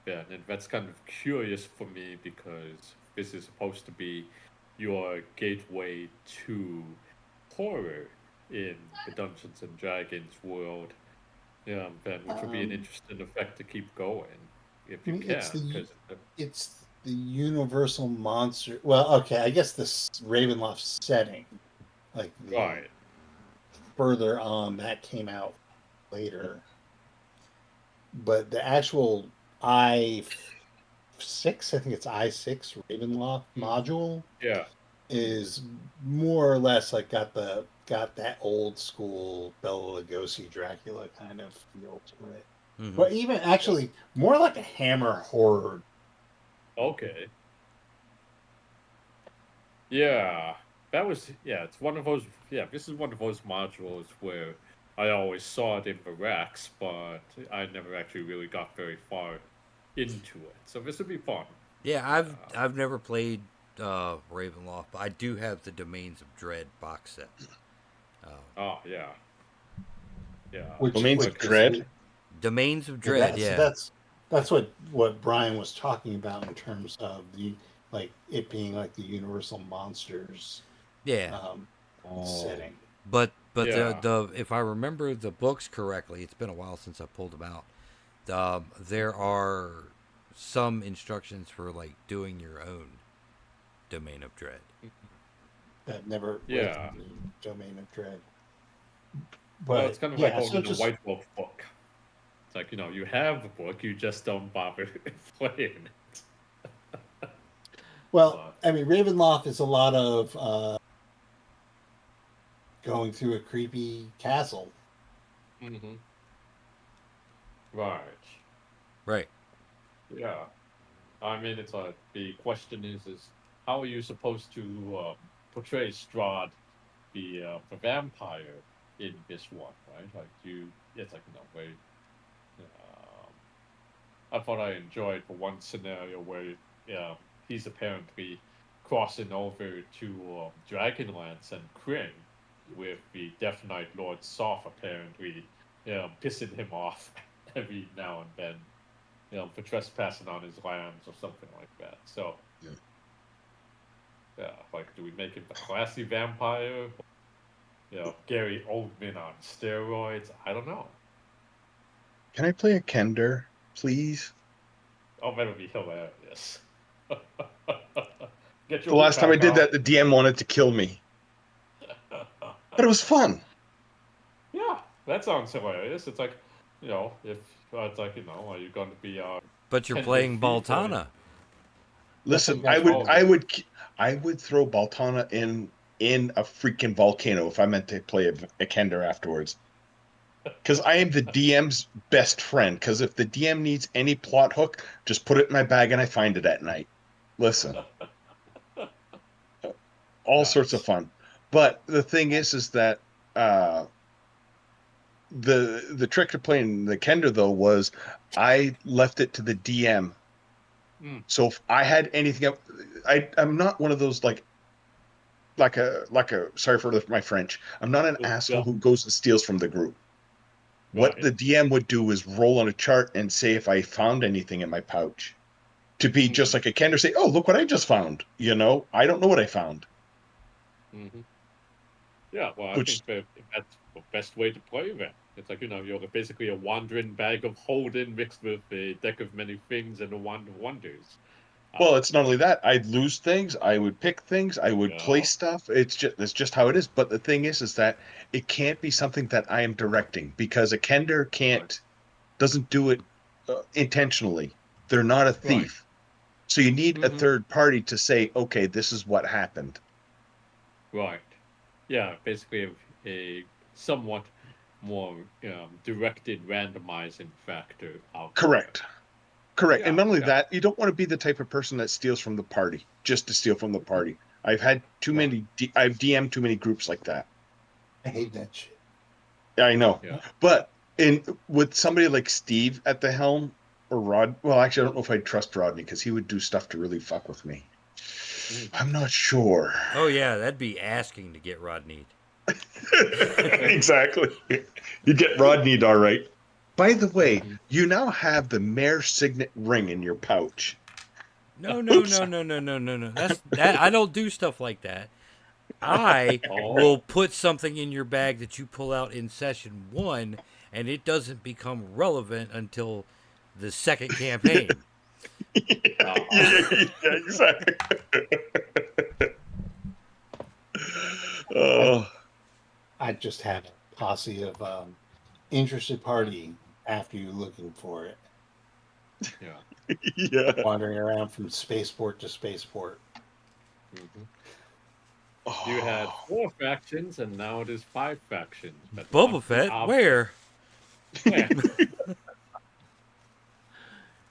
Yeah, and that's kind of curious for me because this is supposed to be your gateway to horror in the Dungeons and Dragons world. Yeah, then which would be an Um, interesting effect to keep going if I you mean, can, because it's the universal monster. Well, okay, I guess this Ravenloft setting, like the right, further on that came out later, but the actual I6, I think it's I6 Ravenloft hmm, module yeah, is more or less like got that old school Bela Lugosi Dracula kind of feel to it. Hmm. But even yeah, actually more like a Hammer horror. okay, yeah. That was, yeah. It's one of those. Yeah, this is one of those modules where I always saw it in the racks, but I never actually really got very far into it. So this would be fun. Yeah, Yeah. I've never played Ravenloft, but I do have the Domains of Dread box set. Oh yeah, yeah. Domains of Like Dread. Domains of Yeah, Dread, so yeah, that's what Brian was talking about in terms of the like it being like the Universal Monsters yeah. um, Oh. setting. But yeah. the if I remember the books correctly, it's been a while since I pulled them out. There are some instructions for like doing your own Domain of Dread. That never read Yeah. the Domain of Dread. Well, it's But kind of like yeah, owning so a just White Wolf book. It's like, you have the book, you just don't bother playing it. well, But, I mean, Ravenloft is a lot of going through a creepy castle. hmm Right. Right. Yeah. I mean, it's like the question is how are you supposed to portray Strahd, the vampire, in this one, right? Like, it's like, very. Um, I thought I enjoyed the one scenario where he's apparently crossing over to Dragonlance and Kryn, with the Death Knight Lord Soth apparently pissing him off every now and then, for trespassing on his lands or something like that. So, Yeah. yeah, like, do we make him the classy vampire? Gary Oldman on steroids? I don't know. Can I play a Kender, please? Oh, that would be hilarious. Get The your hook last time I back did out. that, the DM wanted to kill me, but it was fun. Yeah, that sounds hilarious. It's like, if it's like, are you going to be But you're tender playing feet or Baltana. That's what Listen, you guys were doing. I would throw Baltana in a freaking volcano if I meant to play a Kender afterwards. Because I am the DM's best friend. Because if the DM needs any plot hook, just put it in my bag and I find it at night. Listen, all sorts of nice? fun. But the thing is that uh, the trick to playing the Kender though was I left it to the DM. Mm. So if I had anything up, I'm not one of those like a sorry for my French. I'm not an asshole Yeah, who goes and steals from the group. What right. the DM would do is roll on a chart and say if I found anything in my pouch. To be just Mm-hmm. like a Kender say, "Oh, look what I just found." I don't know what I found. Mm-hmm. Yeah, well, I Which think that's the best way to play that. It's like, you're basically a wandering bag of holding mixed with a deck of many things and a wand of wonders. Well, Uh, it's not only that. I'd lose things. I would pick things. I would play yeah, stuff. It's just how it is. But the thing is that it can't be something that I am directing because a Kender right, doesn't do it intentionally. They're not a right. thief. So you need a Mm-hmm. third party to say, okay, this is what happened. Right. Yeah, basically a somewhat more directed randomizing factor outcome. Correct. Correct. And Yeah, not only yeah, that, you don't want to be the type of person that steals from the party just to steal from the party. I've had too right. many, I've DM'd too many groups like that. I hate that shit. I know. Yeah. But with somebody like Steve at the helm or Rod, well, actually, I don't know if I'd trust Rodney because he would do stuff to really fuck with me. Mm-hmm. I'm not sure. Oh yeah, that'd be asking to get Rodney. Exactly. You get Rodneyed all right. By the way, Mm-hmm. you now have the mayor signet ring in your pouch. No, no, Oops. no, no, no, no, no, no. That I don't do stuff like that. I Oh, will put something in your bag that you pull out in session 1 and it doesn't become relevant until the second campaign. Yeah, ah, yeah, exactly. I Oh, I just had a posse of interested party after you looking for it, yeah. yeah. wandering around from spaceport to spaceport. Mm-hmm. You had Oh. 4 factions, and now it is 5 factions that Boba want the Fett, object. where? Yeah,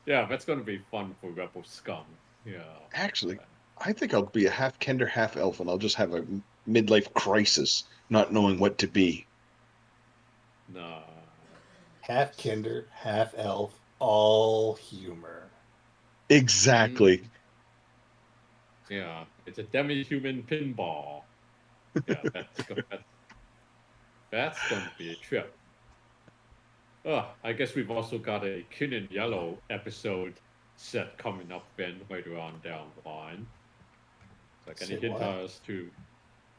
yeah, that's going to be fun for Rebel Scum. Yeah. Actually, I think I'll be a half Kender, half elf, and I'll just have a midlife crisis, not knowing what to be. Nah. Half Kinder, half elf, all humor. Exactly. Yeah, it's a demi-human pinball. Yeah, that's going to be a trip. I guess we've also got a Kin in Yellow episode set coming up then later on down the line. Like any Say hint what? as to,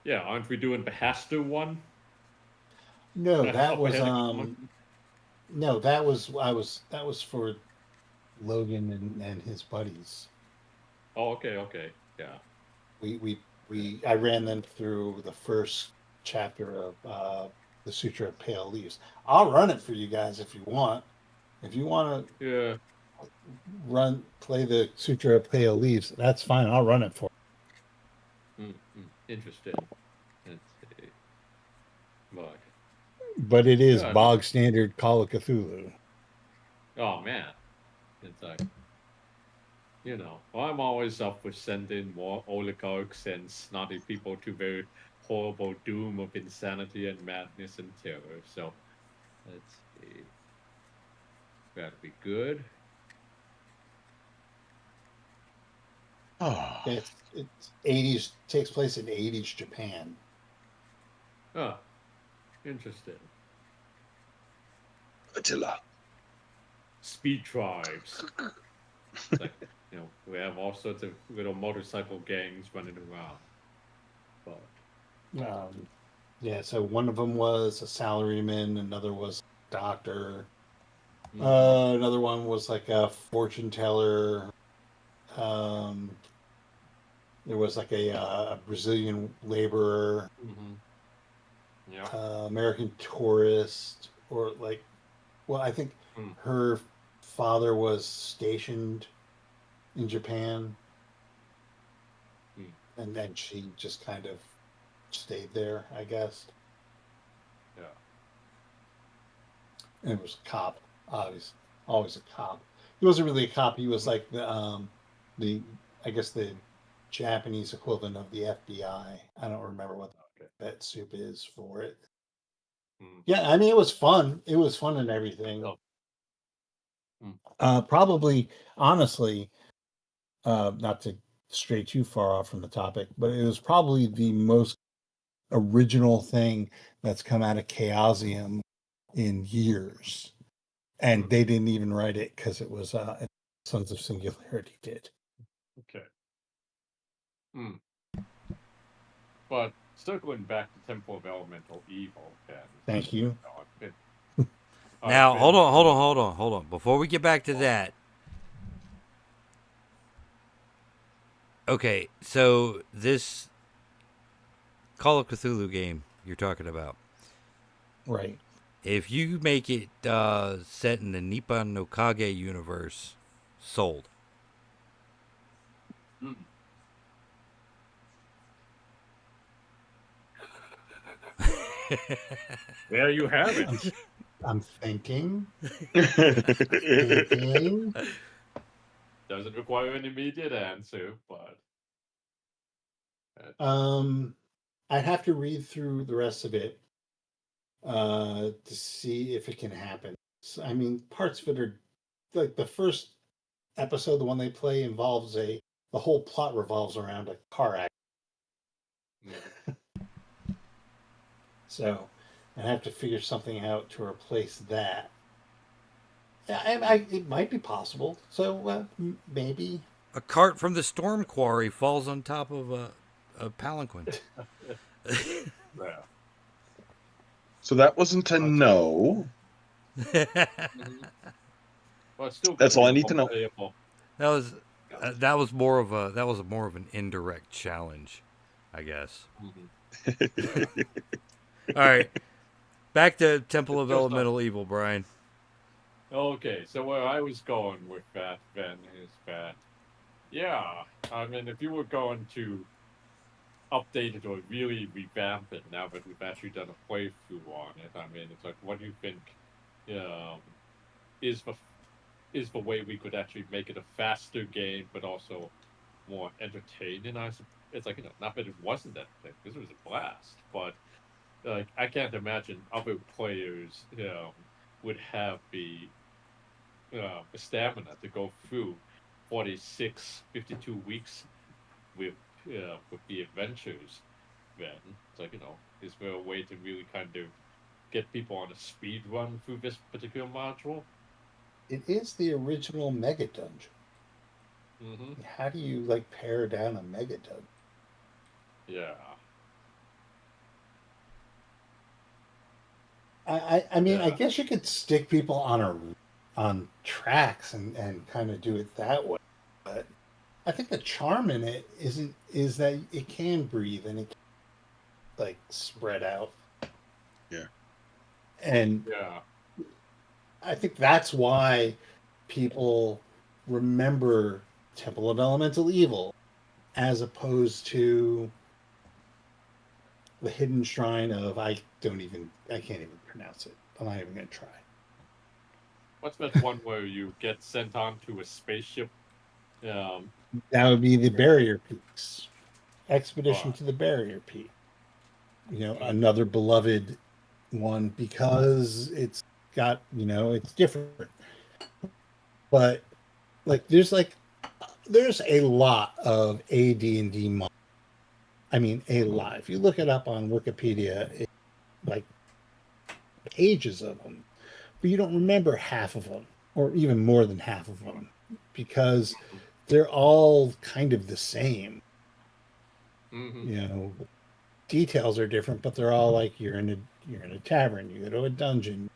yeah, aren't we doing the Haster one? No, that Up was ahead of comic? no, that was for Logan and his buddies. Oh, okay, yeah. We we I ran them through the first chapter of the Sutra of Pale Leaves. I'll run it for you guys if you want. If you want to Yeah. play the Sutra of Pale Leaves, that's fine. I'll run it for Interesting. Let's see. But, you. But it is yeah, no. bog standard Call of Cthulhu. Oh, man. It's like, I'm always up for sending more oligarchs and snotty people to their horrible doom of insanity and madness and terror. So, let's see. That'd be good. Oh, It's 80s, takes place in 80s Japan. Oh, interesting. Attila. Speed tribes. It's like, we have all sorts of little motorcycle gangs running around. But, Yeah, so one of them was a salaryman, another was a doctor, another one was like a fortune teller. Um, there was like a Brazilian laborer, yeah. American tourist, or like, well, I think Mm. her father was stationed in Japan, Mm. and then she just kind of stayed there, I guess. Yeah. And it was a cop, obviously, always a cop. He wasn't really a cop. He was like the I guess the Japanese equivalent of the FBI. I don't remember what Okay. that soup is for it. Mm. Yeah, I mean it was fun. It was fun and everything. Oh. Mm. Probably, honestly, not to stray too far off from the topic, but it was probably the most original thing that's come out of Chaosium in years. And they didn't even write it because it was Sons of Singularity did. Okay. Mm. But circling back to Temple of Elemental Evil, then. Thank you. Now, hold on. Before we get back to that, okay, so this Call of Cthulhu game you're talking about, Right. if you make it set in the Nippon no Kage universe, sold. Mm. There you have it. I'm thinking. Doesn't require an immediate answer, but I'd have to read through the rest of it to see if it can happen. So, I mean, parts of it are like the first episode, the one they play involves the whole plot revolves around a car accident. So I have to figure something out to replace that. It might be possible. So maybe A cart from the storm quarry falls on top of a palanquin. yeah. So that wasn't a no. Well, it's still That's going all to I be need to know. playable. That was more of an indirect challenge, I guess. All right, back to Temple of Elemental Evil, Brian. Okay, so where I was going with that then is that, yeah, I mean, if you were going to update it or really revamp it now that we've actually done a playthrough on it, I mean, it's like, what do you think is the is the way we could actually make it a faster game, but also more entertaining? It's like, not that it wasn't that thing, this was a blast, but like I can't imagine other players would have the stamina to go through 46, 52 weeks with the adventures. Then it's like is there a way to really kind of get people on a speed run through this particular module? It is the original Mega Dungeon. Mm-hmm. How do you like pare down a Mega Dungeon? Yeah. I mean, I Yeah. guess you could stick people on tracks and kind of do it that way, but I think the charm in it is that it can breathe and it can, like spread out, Yeah. and Yeah. I think that's why people remember Temple of Elemental Evil as opposed to the hidden shrine of I can't even pronounce it. I'm not even gonna try. What's that one where you get sent onto a spaceship? Um. That would be the Barrier Peaks. Expedition Uh, to the Barrier Peak. mm, Another beloved one because it's got, it's different. But like there's a lot of AD&D mod. I mean, a lot. If you look it up on Wikipedia, like pages of them, but you don't remember half of them or even more than half of them because they're all kind of the same. mm-hmm. You know, details are different, but they're all like you're in a tavern, you go to a dungeon,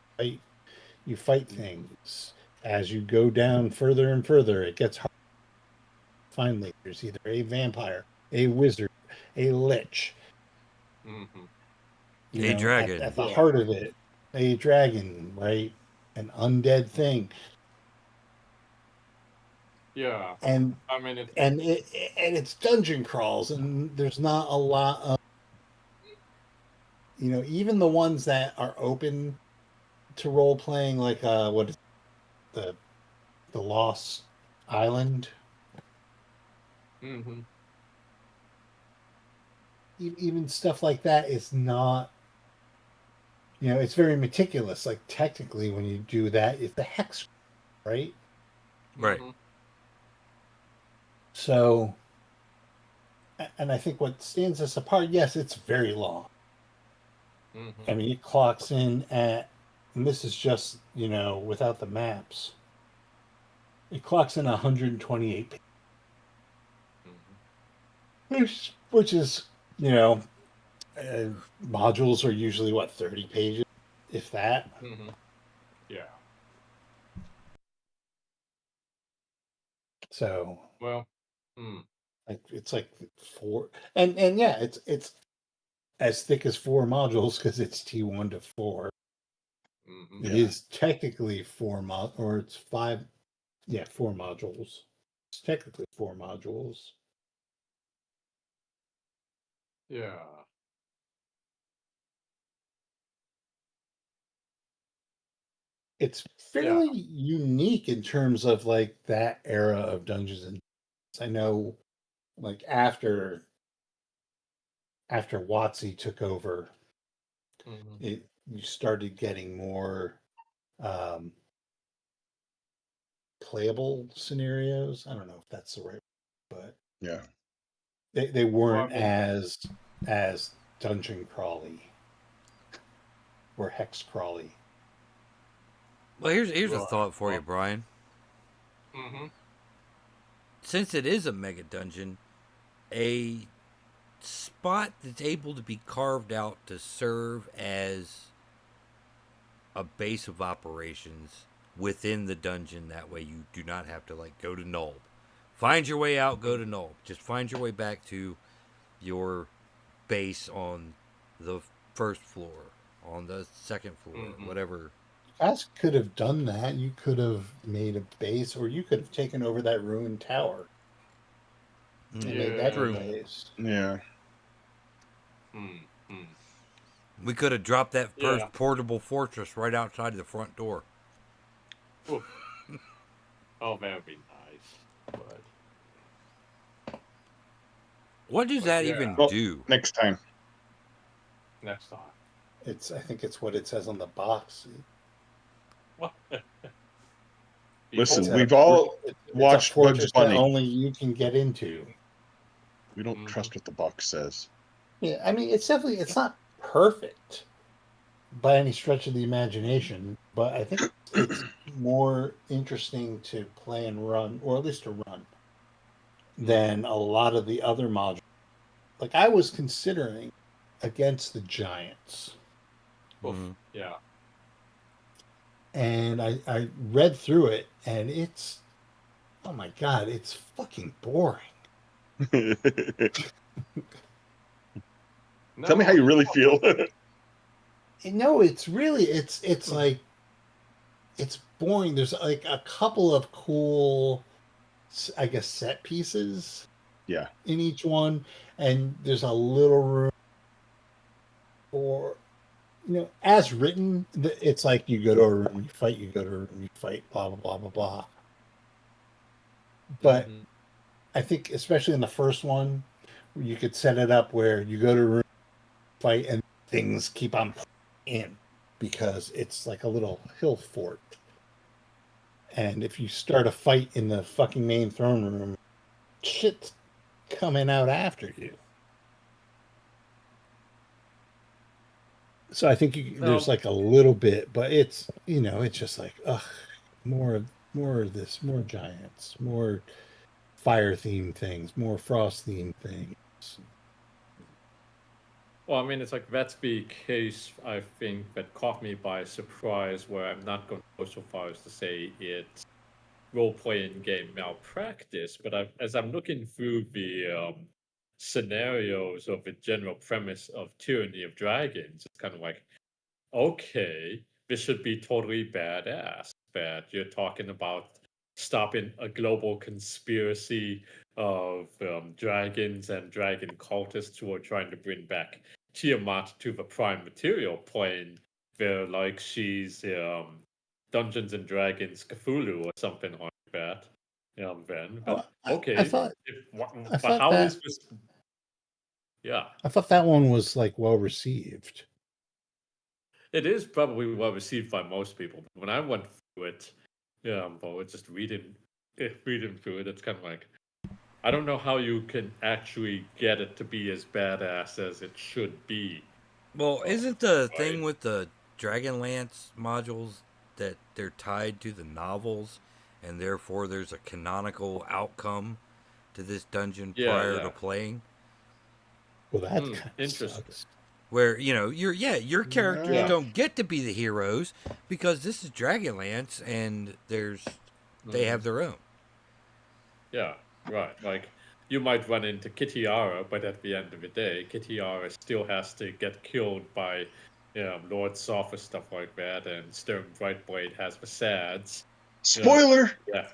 you fight things. As you go down further and further, it gets hard to find leaders, either a vampire, a wizard, a lich. Mm-hmm. A At dragon. the Yeah. heart of it, a dragon, right? An undead thing. Yeah. And I mean, it. and it and it's dungeon crawls, and there's not a lot of even the ones that are open to role playing, like what is the the Lost Island. Mm-hmm. Even stuff like that is not, it's very meticulous. Like technically, when you do that, it's a hex, right? Right. Mm-hmm. So, and I think what stands us apart, yes, it's very long. Mm-hmm. I mean, it clocks in and this is just, without the maps, it clocks in 128 pages, Mm-hmm. which is, you know, uh, modules are usually what, 30 pages, if that. Mm-hmm. Yeah. So, Well. Mm. like, it's like four, and yeah, it's as thick as four modules because it's T1 to 4. Mm-hmm. It Yeah. is technically or it's five, yeah, 4 modules. It's technically 4 modules. Yeah. It's Yeah. fairly unique in terms of like that era of Dungeons and Dragons. I know, like after WotC took over, Mm-hmm. you started getting more um, playable scenarios. I don't know if that's the right, but Yeah. they Well, I weren't mean, as dungeon crawly or hex crawly. Well, here's a right. thought for you, Well. Brian. Mm-hmm. Since it is a mega dungeon, a spot that's able to be carved out to serve as a base of operations within the dungeon. That way, you do not have to like go to Null, find your way out, go to Null. Just find your way back to your base on the first floor, on the second floor, Mm-hmm. whatever. You guys could have done that. You could have made a base, or you could have taken over that ruined tower and made that your True. Yeah. base. Yeah. Mm-hmm. We could have dropped that Yeah. first portable fortress right outside the front door. Oof. Oh, that would be nice. But What does that yeah, even Well, do? next time. next time. I think it's what it says on the box. Listen, It's a, we've all it's a watched Bugs fortress that Bunny. only you can get into. We don't trust what the box says. Yeah, I mean, it's not perfect by any stretch of the imagination, but I think it's more interesting to play and run, or at least to run, than a lot of the other modules. Like I was considering Against the Giants, Mhm. Yeah. and I read through it, and it's, oh my god, it's fucking boring. Tell me how you really feel. No, it's really it's like it's boring. There's like a couple of cool, I guess, set pieces Yeah. in each one, and there's a little room for, as written. It's like you go to a room, you fight, you go to a room, you fight, blah blah blah blah blah. But Mhm. I think, especially in the first one, you could set it up where you go to a room, fight, and things keep on in because it's like a little hill fort. And if you start a fight in the fucking main throne room, shit's coming out after you. So I think there's No, like a little bit, but it's just like, ugh, more of this, more giants, more fire themed things, more frost themed things. well, I mean, it's like that's the case, I think, that caught me by surprise, where I'm not going to go so far as to say it's role-playing game malpractice, but as I'm looking through the scenarios of the general premise of Tyranny of Dragons, it's kind of like, okay, this should be totally badass. That you're talking about stopping a global conspiracy of dragons and dragon cultists who are trying to bring back Tiamat to the prime material plane. They're like she's Dungeons and Dragons Cthulhu or something like that. Then, Oh, but okay, I but thought how that is this? Yeah, I thought that one was like well received. it is probably well received by most people. When I went through it, but it's just reading through it, it's kind of like I don't know how you can actually get it to be as badass as it should be. Well, isn't the Right? thing with the Dragonlance modules that they're tied to the novels, and therefore there's a canonical outcome to this dungeon Yeah, prior to yeah. playing? Well, that kind of Interesting. sucks. Where your characters Yeah. don't get to be the heroes because this is Dragonlance and they have their own. Yeah, right. Like you might run into Kitiara, but at the end of the day, Kitiara still has to get killed by Lord Soft or stuff like that, and Stern Brightblade has the sads. Spoiler. Yeah.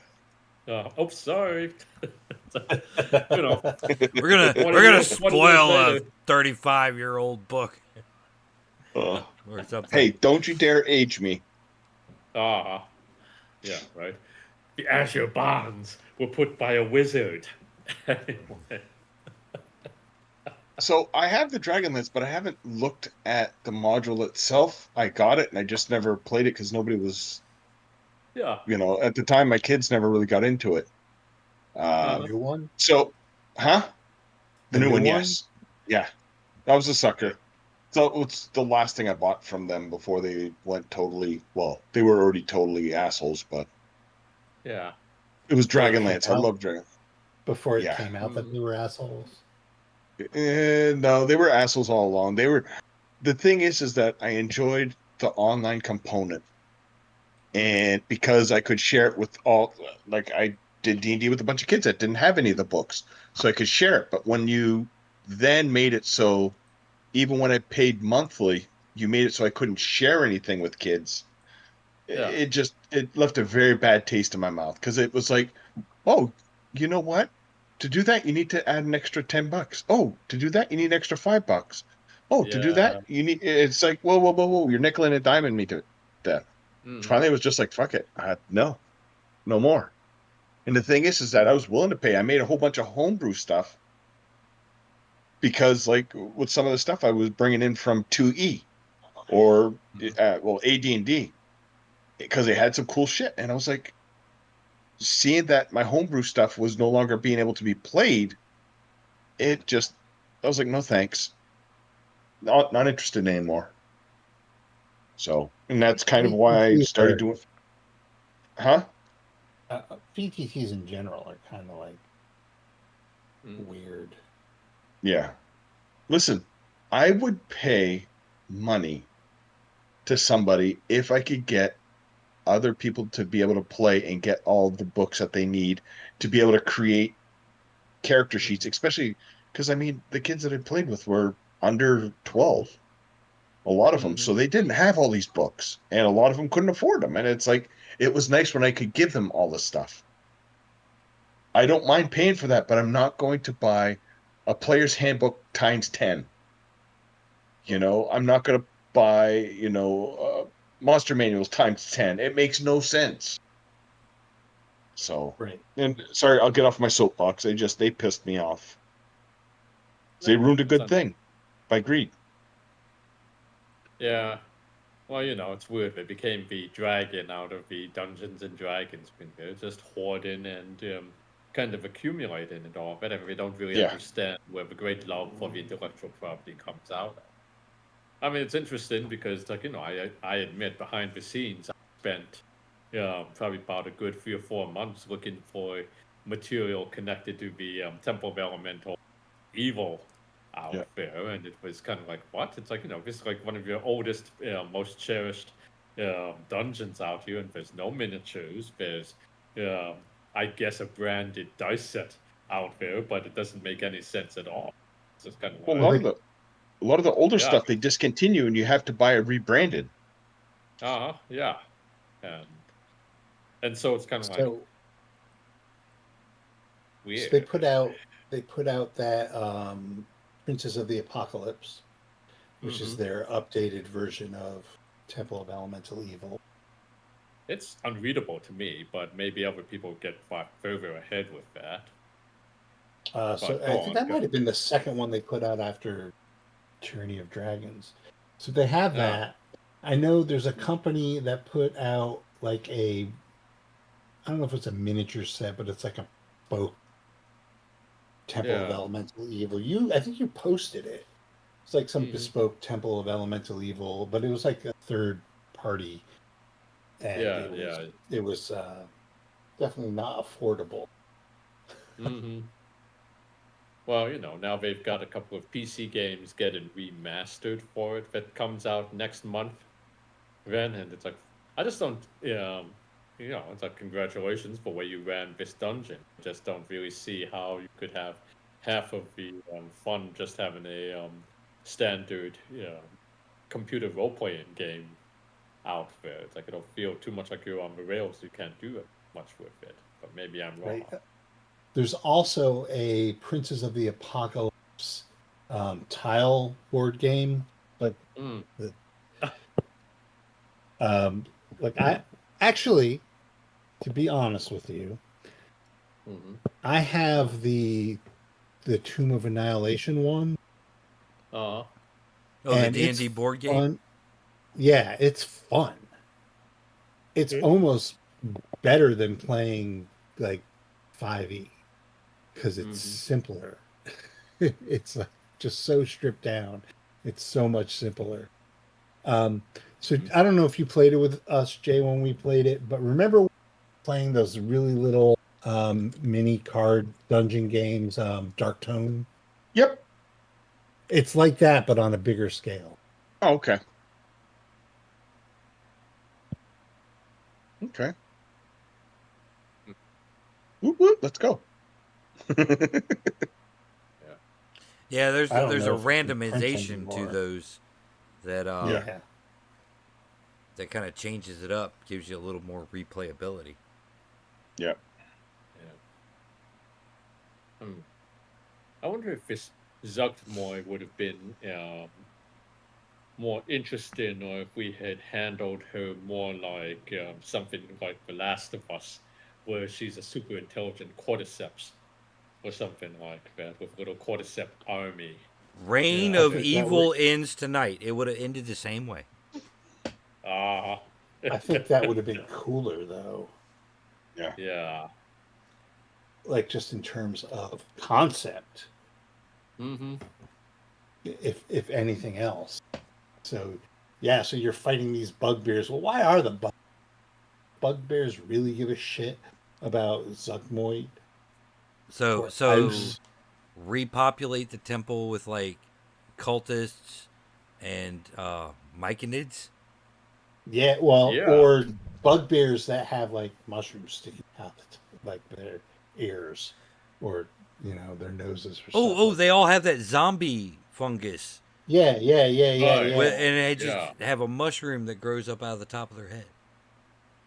Oh, sorry. you know, We're 20 gonna years, 20 years spoil a later. 35-year-old book Uh, or something. hey, don't you dare age me. Ah, yeah, right. The Azure Bonds were put by a wizard. Anyway. So I have the Dragonlance, but I haven't looked at the module itself. I got it, and I just never played it because nobody was, Yeah. at the time, my kids never really got into it. The new one? So, huh? The The new new one, one? yes. Yeah, I was a sucker. So it's the last thing I bought from them before they went totally, well, they were already totally assholes, but Yeah. it was Before it came Dragonlance. I out? love Dragon. Before it Yeah. came out that they were assholes? No, they were assholes all along. The thing is that I enjoyed the online component, and because I could share it with all, like I did D&D with a bunch of kids that didn't have any of the books, so I could share it. But when you then made it so, even when I paid monthly, you made it so I couldn't share anything with kids. Yeah. It left a very bad taste in my mouth because it was like, oh, you know what? To do that, you need to add an extra $10. Oh, to do that, you need an extra $5. Oh, to do Yeah. that, you need. It's like, whoa, whoa, whoa, whoa! You're nickel and diming me to that. Mm-hmm. Finally, it was just like, fuck it, no, no more. And the thing is that I was willing to pay. I made a whole bunch of homebrew stuff because, like, with some of the stuff I was bringing in from 2E, or AD&D, because they had some cool shit. And I was like, seeing that my homebrew stuff was no longer being able to be played, I was like, no thanks, not interested anymore. So, and that's kind of why I started doing, huh? VTTs in general are kind of like weird. Yeah. Listen, I would pay money to somebody if I could get other people to be able to play and get all the books that they need to be able to create character sheets, especially because, I mean, the kids that I played with were under 12, a lot of them. So they didn't have all these books, and a lot of them couldn't afford them. And it's like, it was nice when I could give them all this stuff. I don't mind paying for that, but I'm not going to buy a player's handbook times 10. I'm not going to buy, monster manuals times 10. It makes no sense. So, Right. and sorry, I'll get off my soapbox. They pissed me off. They ruined a good thing by greed. Yeah. Well, it's weird. They became the dragon out of the Dungeons and Dragons. They're just hoarding and kind of accumulating and all. Whatever. They don't really Yeah. understand where the great love for the intellectual property comes out of. I mean, it's interesting because, I admit behind the scenes, I spent probably about a good 3 or 4 months looking for material connected to the Temple of Elemental Evil out Yeah. there, and it was kind of like, what? It's like, this is like one of your oldest, most cherished dungeons out here, and there's no miniatures. There's, I guess, a branded dice set out there, but it doesn't make any sense at all. It's just kind of Well, like, a lot of the older Yeah. stuff they discontinue, and you have to buy it rebranded. yeah, and so it's kind of like So weird. they put out that Princess of the Apocalypse, which is their updated version of Temple of Elemental Evil. It's unreadable to me, but maybe other people get far further ahead with that. So I think that might have been the second one they put out after Tyranny of Dragons. So they have that. I know there's a company that put out like I don't know if it's a miniature set, but it's like a bespoke Temple of Elemental Evil. I think you posted it. It's like some bespoke Temple of Elemental Evil, but it was like a third party, and it was definitely not affordable. Well, now they've got a couple of PC games getting remastered for it that comes out next month. Then, and it's like, I just don't, it's like, congratulations for where you ran this dungeon. I just don't really see how you could have half of the fun just having a standard computer role-playing game out there. It's like, it'll feel too much like you're on the rails. You can't do much with it. But maybe I'm wrong. Right. There's also a Princess of the Apocalypse tile board game, but I actually, to be honest with you, I have the Tomb of Annihilation one. The D&D board game. Fun. Yeah, it's fun. It's almost better than playing like 5e because it's simpler. It's like just so stripped down. It's so much simpler. So I don't know if you played it with us, Jay, when we played it, but remember playing those really little mini card dungeon games, Dark Tone? Yep. It's like that, but on a bigger scale. Oh, okay. Okay. Whoop, whoop, let's go. Yeah, there's a randomization to those that that kind of changes it up, gives you a little more replayability. Yeah. I wonder if this Zuggtmoy would have been more interesting, or if we had handled her more like something like The Last of Us, where she's a super intelligent cordyceps or something like that, with a little cordyceps army. Reign of Evil ends tonight. It would have ended the same way. Ah. I think that would have been cooler though. Yeah. Yeah. Like just in terms of concept, Mm-hmm. if anything else. So yeah, so you're fighting these bugbears. Well, why are the bugbears really give a shit about Zuckmoid or So Ice? repopulate the temple with like cultists and myconids. Yeah, well, Yeah. or bugbears that have like mushrooms sticking out like their ears, or their noses or stuff Oh, like. they all have that zombie fungus, Yeah, yeah, yeah, yeah, Right. and yeah. they just Yeah. have a mushroom that grows up out of the top of their head.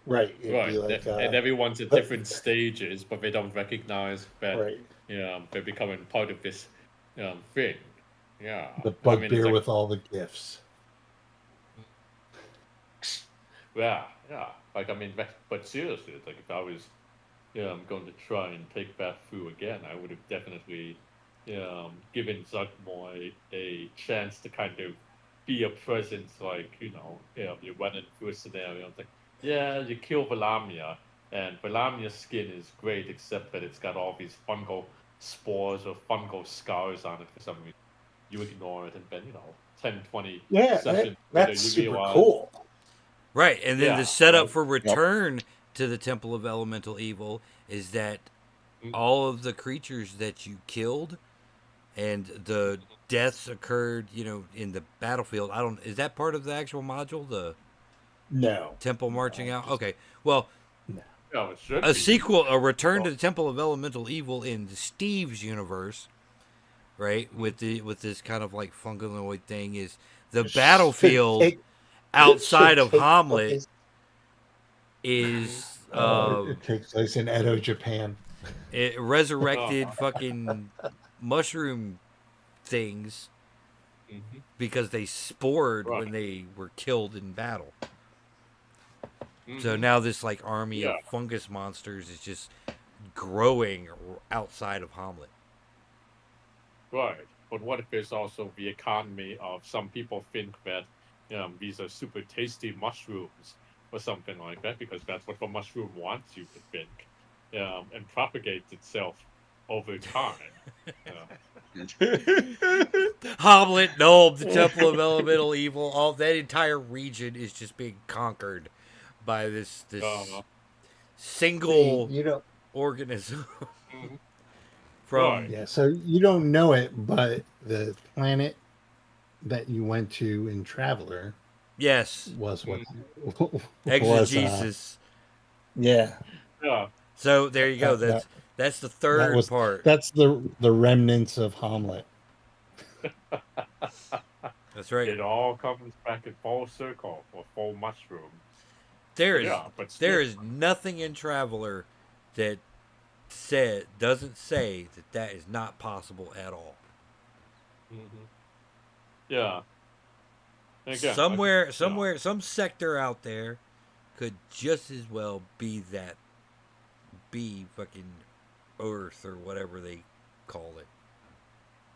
Right. It'd be Right. like And everyone's at but- different stages, but they don't recognize that right, they're becoming part of this thing. Yeah. the I mean, it's bugbear like, with all the gifts. yeah, yeah. Like, I mean, but seriously, it's like if I was going to try and take that through again, I would have definitely given Zuckmoy a chance to kind of be a presence, like, you're running through a scenario. It's like, yeah, you kill Valamia, and Valamia's skin is great, except that it's got all these fungal spores or fungal scars on it for some reason. You ignore it, and then, 10, 20 Yeah, sessions later, that's you super realize, cool. Right, and then the yeah, setup right. for Yep. return to the Temple of Elemental Evil is that Mm, all of the creatures that you killed and the deaths occurred, in the battlefield. I don't. Is that part of the actual module? The No, temple marching no, out. just Okay. Well, no. Yeah, it should a be. sequel, a return to Well, the Temple of Elemental Evil in Steve's universe, right? mm, With this kind of like funganoid thing is the Should battlefield take outside should of take Hamlet place. is It takes place in Edo, Japan. resurrected uh, fucking mushroom things mhm, because they spored right. when they were killed in battle. So Mhm. now this like army of Yeah, fungus monsters is just growing outside of Hamlet. right. But what if there's also the economy of some people think that these are super tasty mushrooms or something like that because that's what the mushroom wants you to think, and propagates itself over time. Uh, Hamlet, Nuln, the Temple of Elemental Evil, all that entire region is just being conquered by this uh, See, single you don't. organism mhm, right. from Yeah, so you don't know it, but the planet that you went to in Traveler yes, was what Mhm, was exegesis. yeah. yeah. So there you go. That that That's the that third was part. that's the remnants of Hamlet. That's right. It all comes back in full circle for full mushroom. There But is yeah, but there still. is nothing in Traveler that doesn't say that is not possible at all. Hmm. Yeah. And again, like, Somewhere, some sector out there could just as well be fucking Earth or whatever they call it,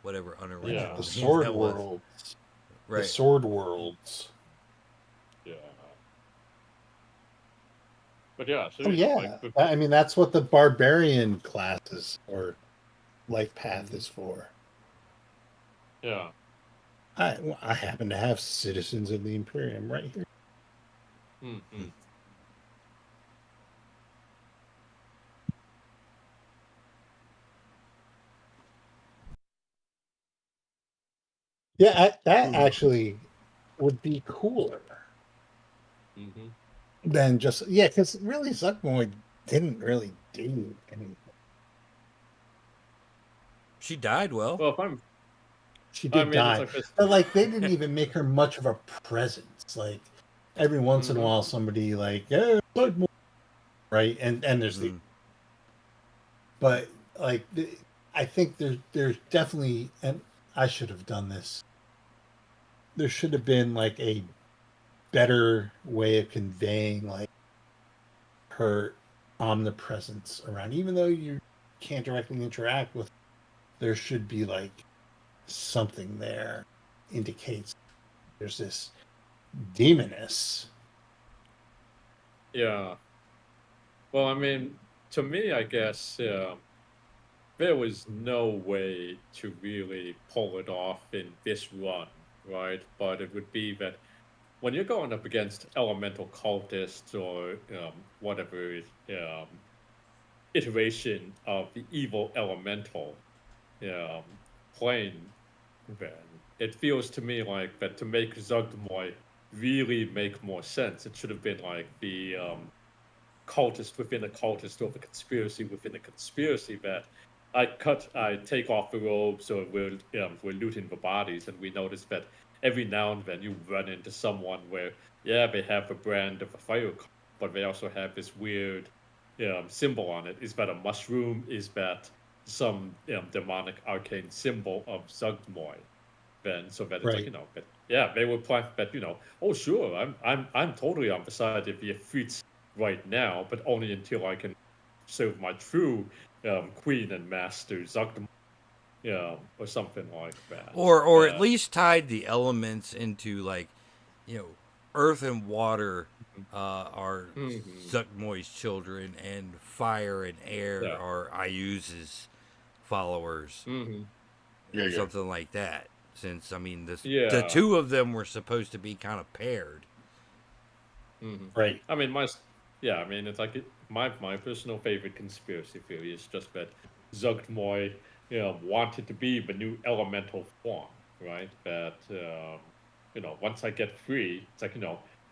whatever yeah, unoriginal The name Sword that was. Worlds. The Right. Sword Worlds. yeah. But yeah, so Oh like, yeah. I mean that's what the barbarian classes or life path mhm, is for. yeah. I happen to have citizens of the Imperium right here. Hmm. Yeah, that Hmm. actually would be cooler Hmm. than just because really Zuckmoid didn't really do anything. She died well. Well, if I'm, She I did mean, it's die, like this. but like they didn't even make her much of a presence. Like every once in a Hmm. while, somebody like, yeah, Zuckmoid, right, and there's the Mm. but like I think there's definitely, and I should have done this. There should have been like a better way of conveying like her omnipresence around, even though you can't directly interact with. There should be like something there indicates there's this demoness Yeah. Well, I mean, to me, I guess there was no way to really pull it off in this run, right? But it would be that when you're going up against elemental cultists or whatever iteration of the evil elemental um, playing, then it feels to me like that to make Zugmoy really make more sense, it should have been like the cultist within a cultist or the conspiracy within a conspiracy that I take off the robes or we're looting the bodies and we notice that every now and then you run into someone where, yeah, they have the brand of a fire cult, but they also have this weird symbol on it. Is that a mushroom? Is that some demonic arcane symbol of Zugmoy? Then so that it's like, Right. but yeah, they were planning that, oh sure, I'm totally on the side of the Efreets right now, but only until I can serve my true queen and master Zugmoy, or something like that. Or at least tied the elements into like, you know, earth and water are Mhm. Zuckmoy's children, and fire and air Yeah. are Ayuz's followers, Hmm. Yeah, yeah. something like that. Since I mean, the Yeah. two of them were supposed to be kind of paired. Hmm. Right. I mean, yeah, I mean, it's like my personal favorite conspiracy theory is just that Zugmoy, wanted to be the new elemental form, right? That once I get free, it's like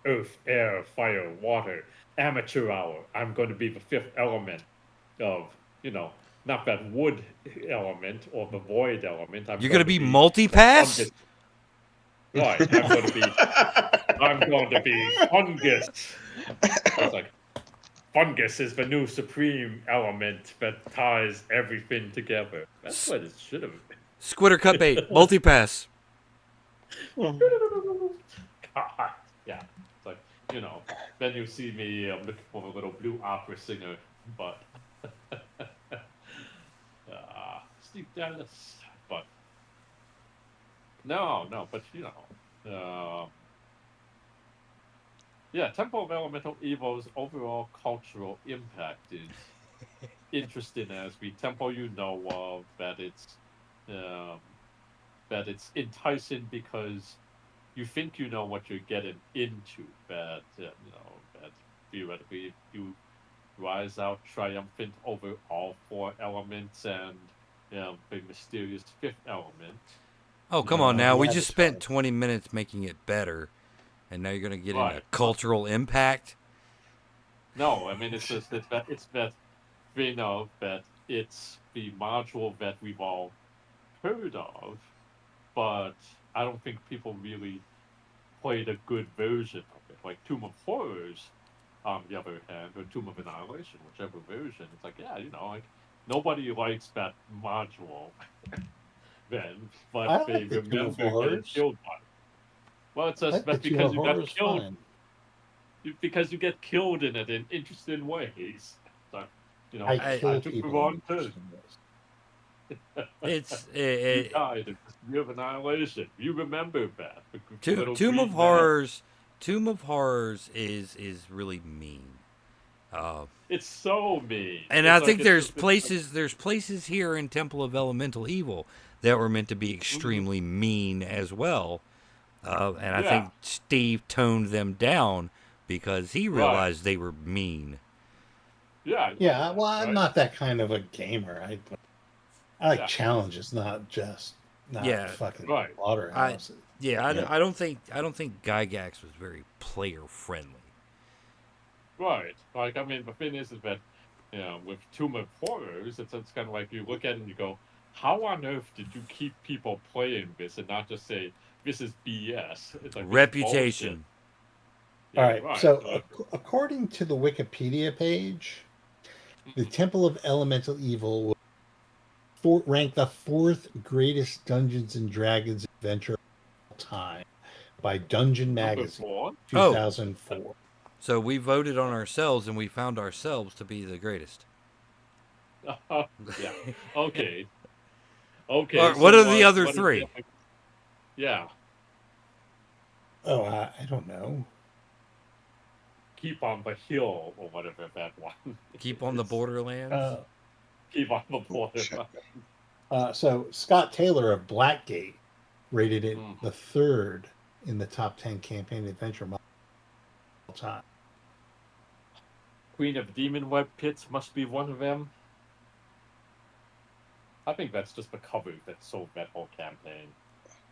earth, air, fire, water, amateur hour. I'm going to be the fifth element of you know not that wood element or the void element. I'm You're going gonna to be be the multipass. fungus. Right. I'm going to be fungus. It's like fungus is the new supreme element that ties everything together. That's what it should have been. Squitter cut bait, multipass. God. Yeah. It's like, then you see me looking for a little blue opera singer, but Steve Dallas. But no, but yeah, Temple of Elemental Evo's overall cultural impact is interesting as the temple you know of, um, that it's enticing because you think you know what you're getting into, that theoretically if you rise out triumphant over all four elements and the mysterious fifth element. Oh, come on now. The We just spent Avatar. 20 minutes making it better, and now you're gonna get into Right. cultural impact. No, I mean it's that thing of that it's the module that we've all heard of, but I don't think people really played a good version of it. Like Tomb of Horrors, on the other hand, or Tomb of Annihilation, whichever version, it's like, yeah, like nobody likes that module then, but I they like the Tomb of remember getting Horrors. killed by it. Well, it's I just like the that's Tomb because of you got Horrors killed fine. because you get killed in it in interesting ways. So, I I kill took the people wrong in turn. interesting ways. It's You died in the Year of Annihilation. You remember that. The little Tomb of green man. Horrors. Tomb of Horrors is really mean. It's so mean. And I It's like think it's just it's like, there's places here in Temple of Elemental Evil that were meant to be mhm. extremely mean as well. And I Yeah, think Steve toned them down because he right. realized they were mean. Yeah, I know Yeah, that, well, I'm right? not that kind of a gamer. I like Yeah, challenges, not Yeah, fucking right. I slaughterhouses. yeah, Yeah. I don't think Gygax was very player friendly. Right. Like, I mean, the thing is that, with Tomb of Horrors, it's kind of like you look at it and you go, how on earth did you keep people playing this and not just say, this is BS? It's like, this is bullshit. Reputation. All Yeah, right. right. So, according to the Wikipedia page, the Mhm. Temple of Elemental Evil was ranked the fourth greatest Dungeons and Dragons adventure of all time by Dungeon Number Magazine, 4. 2004. So we voted on ourselves and we found ourselves to be the greatest. Yeah. Okay. Okay, Or so what are the what other what is the three? yeah. Oh, I don't know. Keep on the hill or whatever that one. Keep on the is. Borderlands. Keep on the border. Shit. So Scott Taylor of Blackgate rated it Mhm. the third in the top 10 campaign adventure of all time. Queen of Demon Web Pits must be one of them. I think that's just the cover that sold that whole campaign,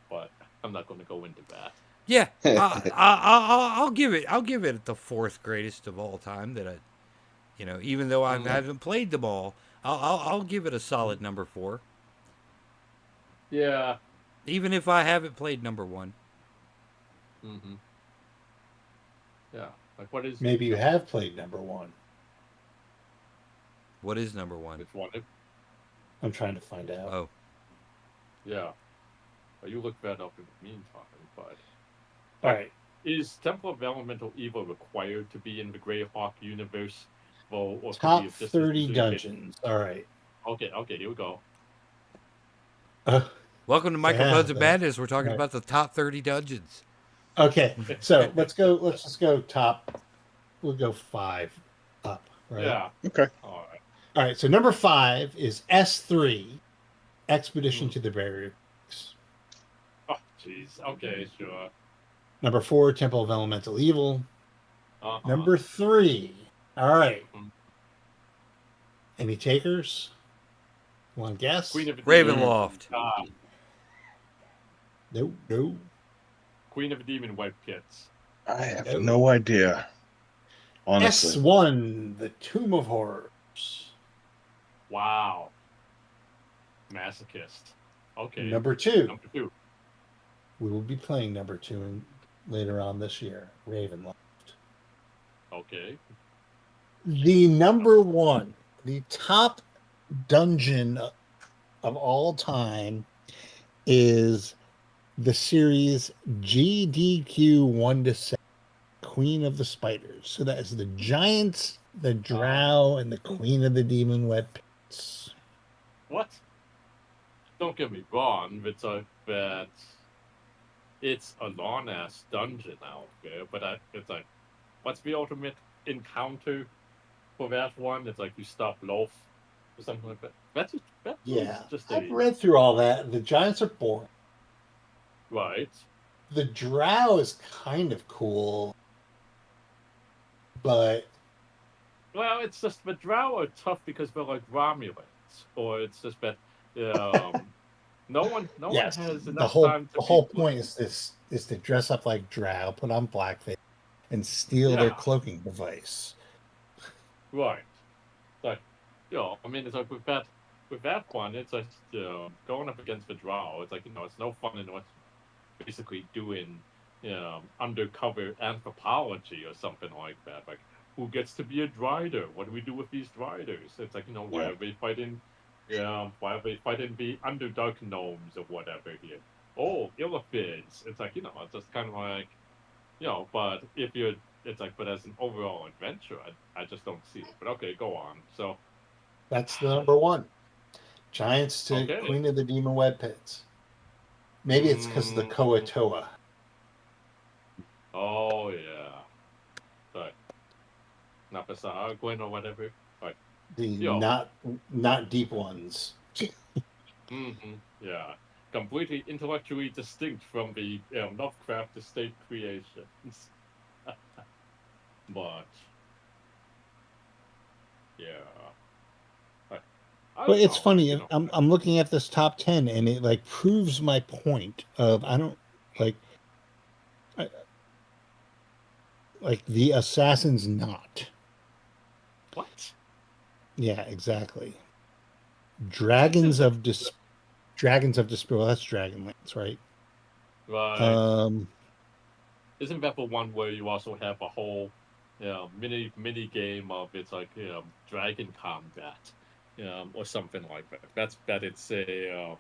but I'm not going to go into that. Yeah, I'll give it. I'll give it the fourth greatest of all time. That even though I haven't played them all, I'll give it a solid number 4. Yeah. Even if I haven't played number 1. Mm-hmm. Yeah. Like, what is Maybe you have played number 1. What is number 1? which one? I'm trying to find out. Oh, Yeah. Well, you look that up in the meantime, but All right. is Temple of Elemental Evil required to be in the Greyhawk universe? Well, or Top could be 30 dungeons. All right. Okay, here we go. welcome to Microphones of but- Madness. We're talking right. about the top 30 dungeons. Okay. So let's just go top. We'll go 5 up. Right. Yeah. Okay. All right. All right. So number 5 is S3, Expedition to the Barrier Peaks. Oh, jeez. Okay, sure. Number 4, Temple of Elemental Evil. Uh-huh. Number 3. All right. Mhm. Any takers? Want to guess? Queen of the Ravenloft. No. Queen of the Demon Web Pits. I have no idea. Honestly. S1, The Tomb of Horrors. Wow. Masochist. Okay. Number 2. Number 2. We will be playing number 2 later on this year. Ravenloft. Okay. The number 1, the top dungeon of all time is the series GDQ 1 to 7, Queen of the Spiders. So that is the Giants, the Drow, and the Queen of the Demon Web Pits. What? Don't get me wrong, it's it's a long ass dungeon out there, but it's like, what's the ultimate encounter for that one? It's like you stop Loaf or something like that. That's just I've read through all that. The Giants are boring. right. The Drow is kind of cool, but Well, it's just the Drow are tough because they're like Romulans, or it's just that no one yes, has the enough whole time to the whole point is to dress up like Drow, put on blackface, and steal their Yeah. cloaking device. Right. Like, I mean, it's like with that one, it's like going up against the Drow. It's like it's no fun in what's basically doing undercover anthropology or something like that. Like, who gets to be a Drider? What do we do with these Driders? It's like why are they fighting? Why are they fighting the Underdark gnomes or whatever here? Oh, Illithids. It's like it's just kind of like but if you're it's like, but as an overall adventure, I just don't see it. But okay, go on. So That's the number 1. Giants to Okay. Queen of the Demon Web Pits. Maybe it's because of the Koatoa. oh yeah, but Napasa Gwen or whatever. Right. The Yo. not deep ones. Yeah, completely intellectually distinct from the Lovecraft estate creations. But yeah. I But don't it's know, funny. I'm looking at this top 10, and it like proves my point of I don't like the Assassin's Knot. what? Yeah, exactly. Dragons of Despair. Well, that's Dragonlance, right? Right. Isn't that the one where you also have a whole mini game of it's like dragon combat or something like that? It's a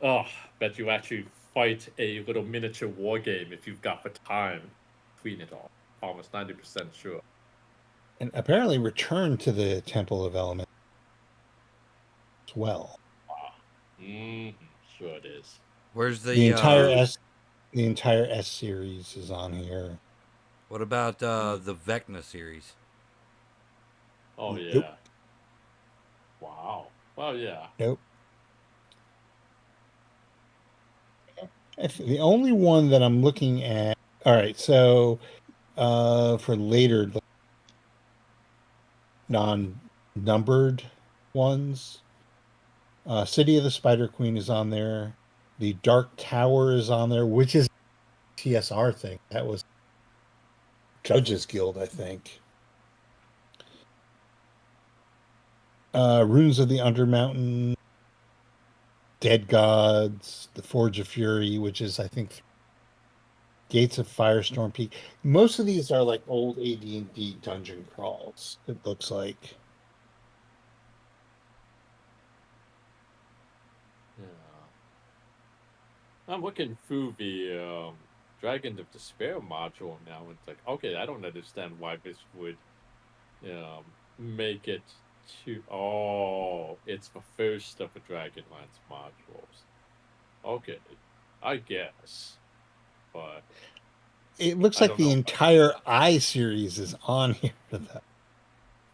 that you actually fight a little miniature war game if you've got the time between it all. Almost 90% sure. And apparently returned to the Temple of Element as well. Sure it is. Where's The entire S series is on here. What about the Vecna series? Oh Nope. yeah. Wow. Well, yeah. Nope. The only one that I'm looking at. All right, so for later non-numbered ones, City of the Spider Queen is on there. The Dark Tower is on there, which is a TSR thing. That was Judges Guild, I think. Runes of the Undermountain, Dead Gods, The Forge of Fury, which is, I think, Gates of Firestorm Peak. Most of these are like old AD&D dungeon crawls, it looks like. Yeah. I'm looking through the Dragon of Despair module now, and it's like, okay, I don't understand why this would make it to. Oh, it's the first of the Dragonlance modules. Okay, I guess, but It looks I like don't the know. entire I series is on here.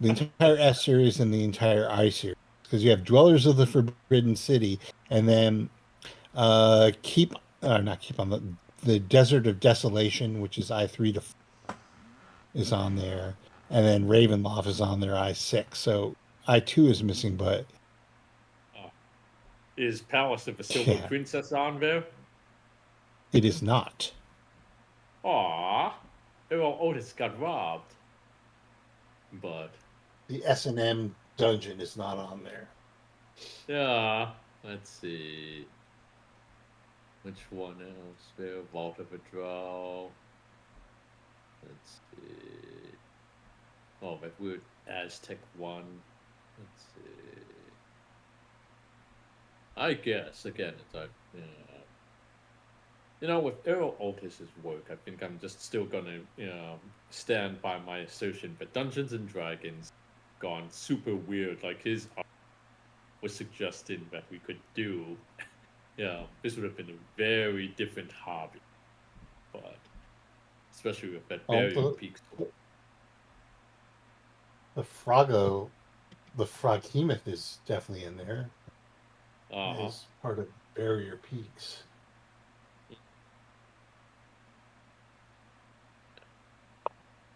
The entire S series and the entire I series. Because you have Dwellers of the Forbidden City, and then keep not keep on the Desert of Desolation, which is I 3 to 4, is on there, and then Ravenloft is on there I 6. So I 2 is missing, but Uh, is Palace of the Silver yeah, Princess on there? it is not. Aw, well, Otis got robbed, but The S&M dungeon is not on there. yeah. Let's see. Which one else? There, Vault of a Draw. Let's see. Oh, that weird Aztec one. Let's see. I guess again, it's like with Earl Otis's work, I think I'm just still gonna stand by my assertion that Dungeons and Dragons gone super weird. Like his art was suggesting that we could do. Yeah, this would have been a very different hobby, but especially with that Oh, Barrier Peaks. the Froggo, the Froghemoth is definitely in there Uh-huh. as part of Barrier Peaks.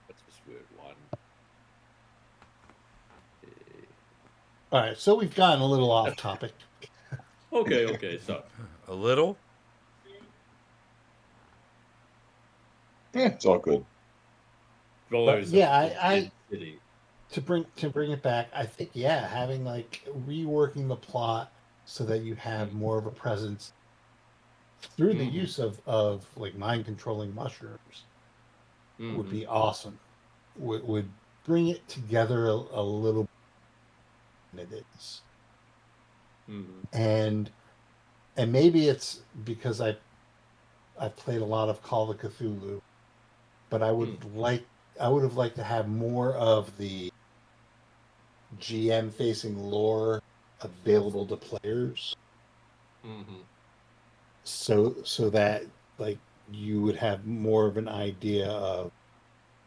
What's this weird one? All right, so we've gotten a little off topic. Okay, so A little. Yeah, it's all good. But Dwellers of yeah, the I Forbidden City. to bring it back, I think having like reworking the plot so that you have Mm. more of a presence through the Mm-hmm. use of like mind controlling mushrooms would Mm-hmm. be awesome. Would bring it together a little bit than it is. Mm-hmm. And maybe it's because I've played a lot of Call of Cthulhu, but Mm. I would have liked to have more of the GM facing lore available to players, Mm-hmm. so that like you would have more of an idea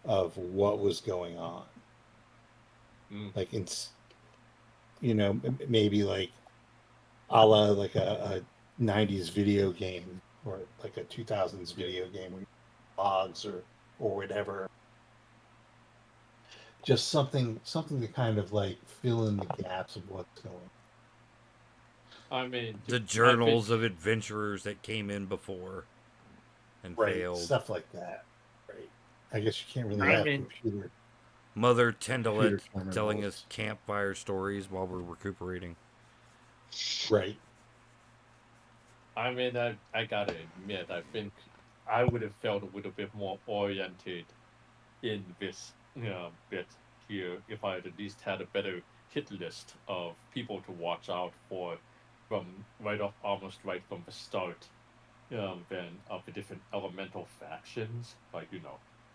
of what was going on. Mm. Like maybe like a la like a 90s video game or like a 2000s Yeah. video game with logs or whatever. Just something to kind of like fill in the gaps of what's going I mean, The I think journals of adventurers that came in before and right, failed. stuff like that. Right. I guess you can't really I have mean Mother computer Tendelet telling us terminals. campfire stories while we're recuperating. Right. I gotta admit, I think I would have felt a little bit more oriented in this bit here if I had at least had a better hit list of people to watch out for from right off, almost right from the start. Than of the different elemental factions, like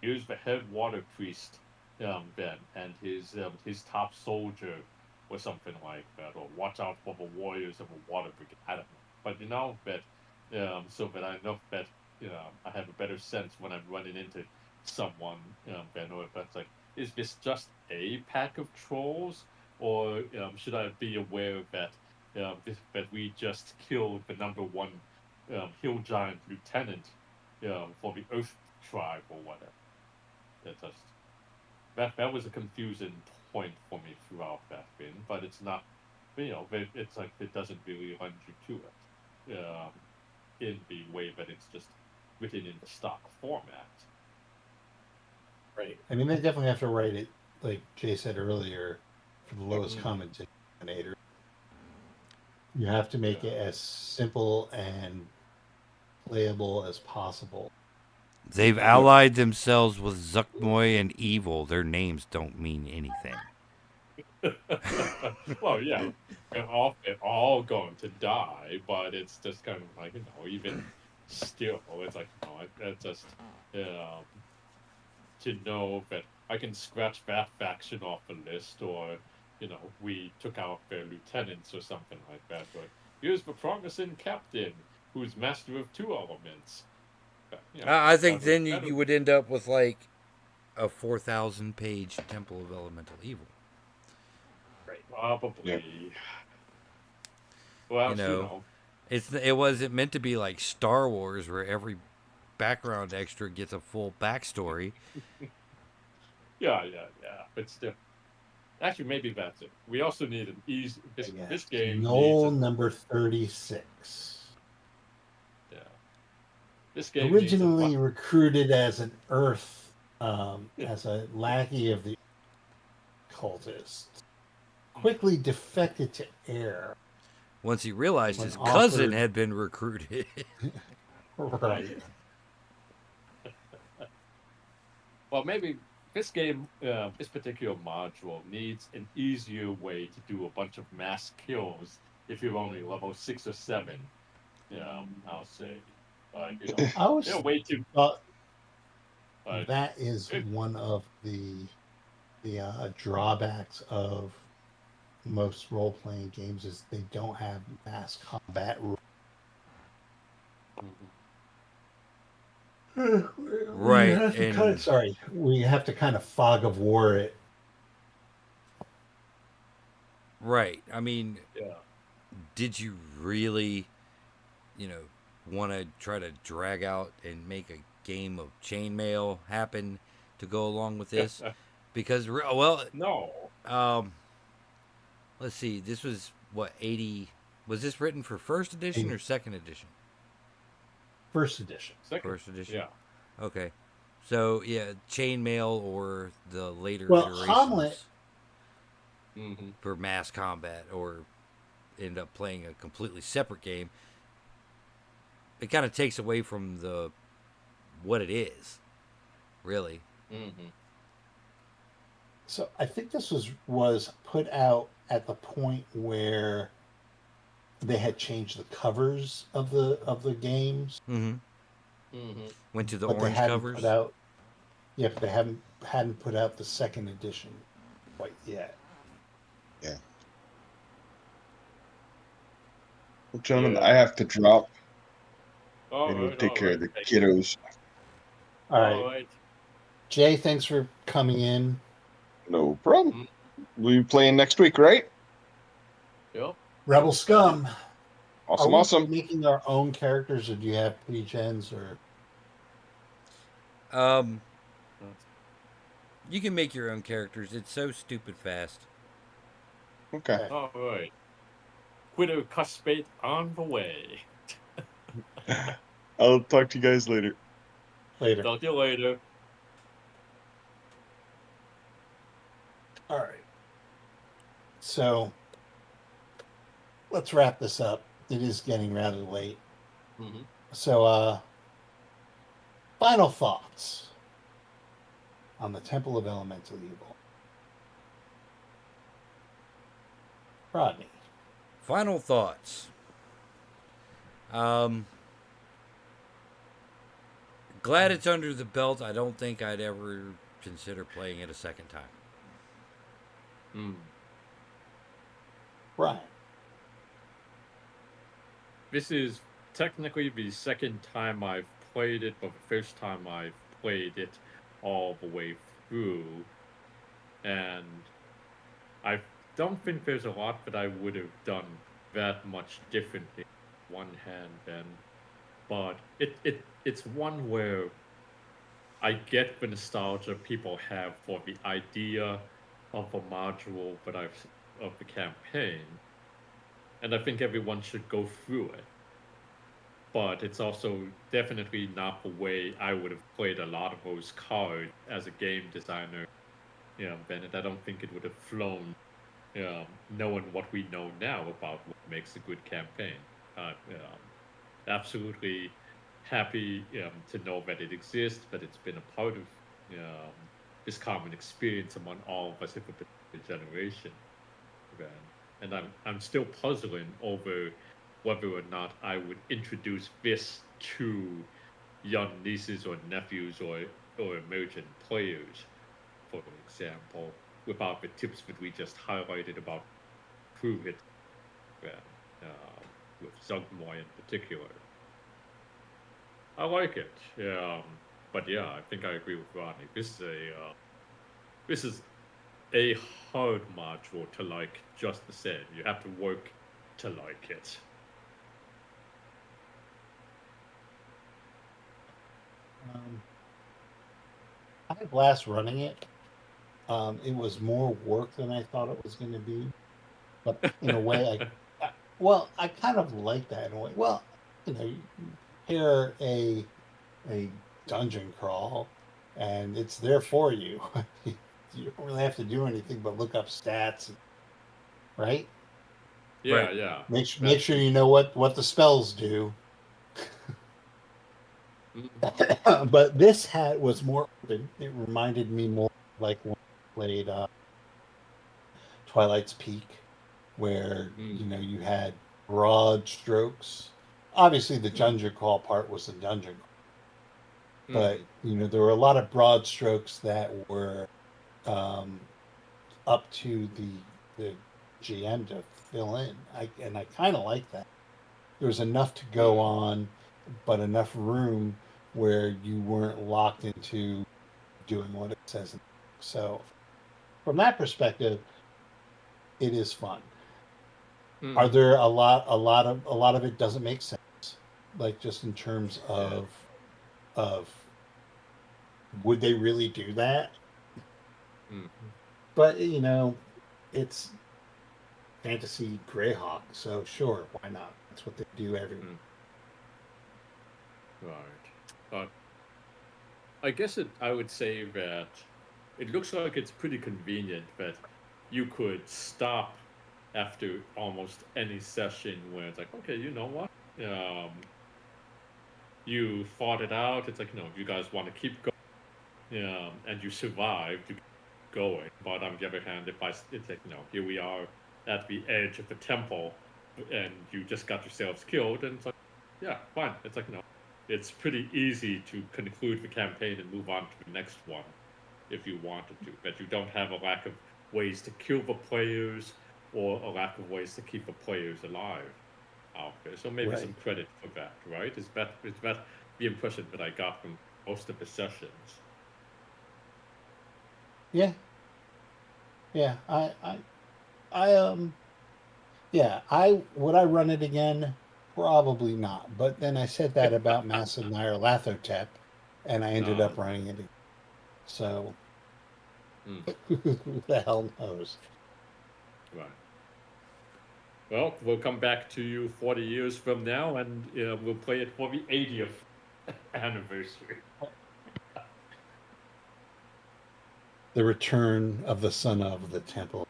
here's the head water priest, then and his top soldier or something like that, or watch out for the warriors of a water brigade. I don't know, but that so that I know that I have a better sense when I'm running into someone, Ben, or if that's like, is this just a pack of trolls, or should I be aware that that we just killed the #1 hill giant lieutenant for the Earth tribe or whatever? That just that was a confusing point for me throughout that thing, but it's not, it's like it doesn't really lend you to it in the way that it's just written in the stock format. Right. I mean, they definitely have to write it, like Jay said earlier, for the lowest common denominator. You have to make it as simple and playable as possible. They've allied themselves with Zuckmoy and Evil. Their names don't mean anything. Well, yeah, they're all going to die, but it's just kind of like, even still, it's like, it's just to know that I can scratch that faction off the list, or we took out their lieutenants or something like that. But here's the promising captain who's master of 2 elements. I think then that you would end up with like a 4,000-page Temple of Elemental Evil. Right. Probably. Yeah. Well, it wasn't meant to be like Star Wars where every background extra gets a full backstory. Yeah. But still, actually, maybe that's it. We also need an easy. This game Knoll needs number 36. Yeah. This game originally recruited as an Earth, as a lackey of the cultists, quickly defected to air. Once he realized his cousin had been recruited. Right. Well, maybe this game, this particular module needs an easier way to do a bunch of mass kills if you're only level 6 or 7. I'll say. I was way too. That is one of the drawbacks of most role-playing games is they don't have mass combat rules. Right. We have to kind of fog of war it. Right. I mean, did you really, want to try to drag out and make a game of chainmail happen to go along with this? Because, no. Let's see. This was what, 80? Was this written for first edition or second edition? First edition. First edition. Yeah. Okay. So yeah, chainmail or the later iterations Hamlet for mass combat, or end up playing a completely separate game. It kind of takes away from what it is, really. Mm-hmm. So I think this was put out at the point where they had changed the covers of the games. Went to the orange covers. But they hadn't put out the second edition quite yet. Yeah. Well, gentlemen, I have to drop. And take care of the kiddos. All right. Jay, thanks for coming in. No problem. We'll be playing next week, right? Yep. Rebel Scum. Awesome. Making our own characters, or do you have pre-gens, or? You can make your own characters. It's so stupid fast. Okay. All right. Quitter Cuspate on the way. I'll talk to you guys later. Talk to you later. All right. So let's wrap this up. It is getting rather late. So, final thoughts on the Temple of Elemental Evil. Rodney. Final thoughts. Glad it's under the belt. I don't think I'd ever consider playing it a second time. Right. This is technically the second time I've played it, but the first time I've played it all the way through, and I don't think there's a lot that I would have done that much differently on one hand then, but it's one where I get the nostalgia people have for the idea of a module that of the campaign, and I think everyone should go through it. But it's also definitely not the way I would have played a lot of those cards as a game designer. Bennett, I don't think it would have flown, knowing what we know now about what makes a good campaign. Absolutely happy to know that it exists, that it's been a part of um, this common experience among all of us of a particular generation. Then. And I'm still puzzling over whether or not I would introduce this to young nieces or nephews or emerging players, for example, without the tips that we just highlighted about prove it, with Zugmoy in particular. I like it. But yeah, I think I agree with Rodney. This is a hard module to like just the same. You have to work to like it. I had a blast running it. It was more work than I thought it was going to be, but in a way, I kind of like that in a way. Well, you prepare a dungeon crawl, and it's there for you. You don't really have to do anything but look up stats, right? Yeah, Right. yeah. Make sure you know what the spells do. But this was more open. It reminded me more like when I played Twilight's Peak, where you had broad strokes. Obviously, the dungeon crawl part was the dungeon crawl, but there were a lot of broad strokes that were um, up to the GM to fill in. I kind of like that. There was enough to go on, but enough room where you weren't locked into doing what it says. So, from that perspective, it is fun. Are there a lot of it doesn't make sense, like just in terms of would they really do that? But it's fantasy Greyhawk, so sure, why not? That's what they do every. Right. But I guess I would say that it looks like it's pretty convenient that you could stop after almost any session where it's like, okay, you know what? You fought it out. It's like, no, if you guys want to keep going, and you survived, you keep going. But on the other hand, it's like, here we are at the edge of the temple, and you just got yourselves killed, and it's like, yeah, fine. It's like, it's pretty easy to conclude the campaign and move on to the next one if you wanted to. That you don't have a lack of ways to kill the players or a lack of ways to keep the players alive out there. So maybe some credit for that, right? Is that the impression that I got from most of the sessions? Yeah. Yeah. Yeah. Would I run it again? Probably not. But then I said that about Massive Nyarlathotep, and I ended up running it again. So who the hell knows? Right. Well, we'll come back to you 40 years from now, and we'll play it for the 80th anniversary. The return of the son of the temple.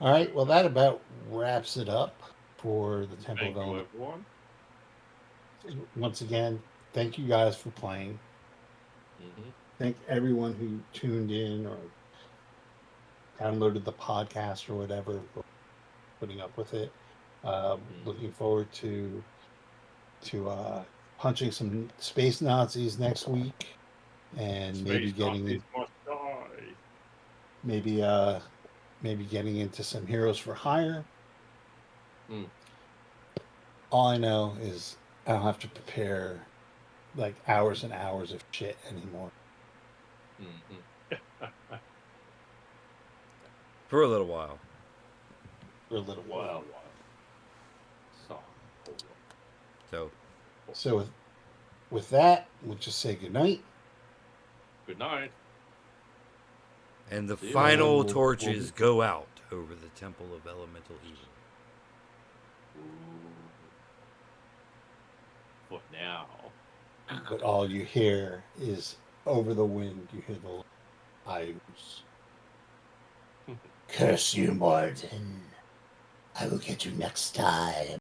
All right. Well, that about wraps it up for the Temple of Elemental. Thank you, everyone. Once again, thank you guys for playing. Thank everyone who tuned in or downloaded the podcast or whatever for putting up with it. Looking forward to punching some space Nazis next week, and Space maybe getting Nazis must die. maybe getting into some Heroes for Hire. All I know is I don't have to prepare like hours and hours of shit anymore. For a little while. For a little while. So, So So with that, we'll just say goodnight. good night. and the See you final later. We'll torches be- go out over the Temple of Elemental Evil. For now. But all you hear is over the wind, you hear the Ius. Curse you, Morden. I will get you next time.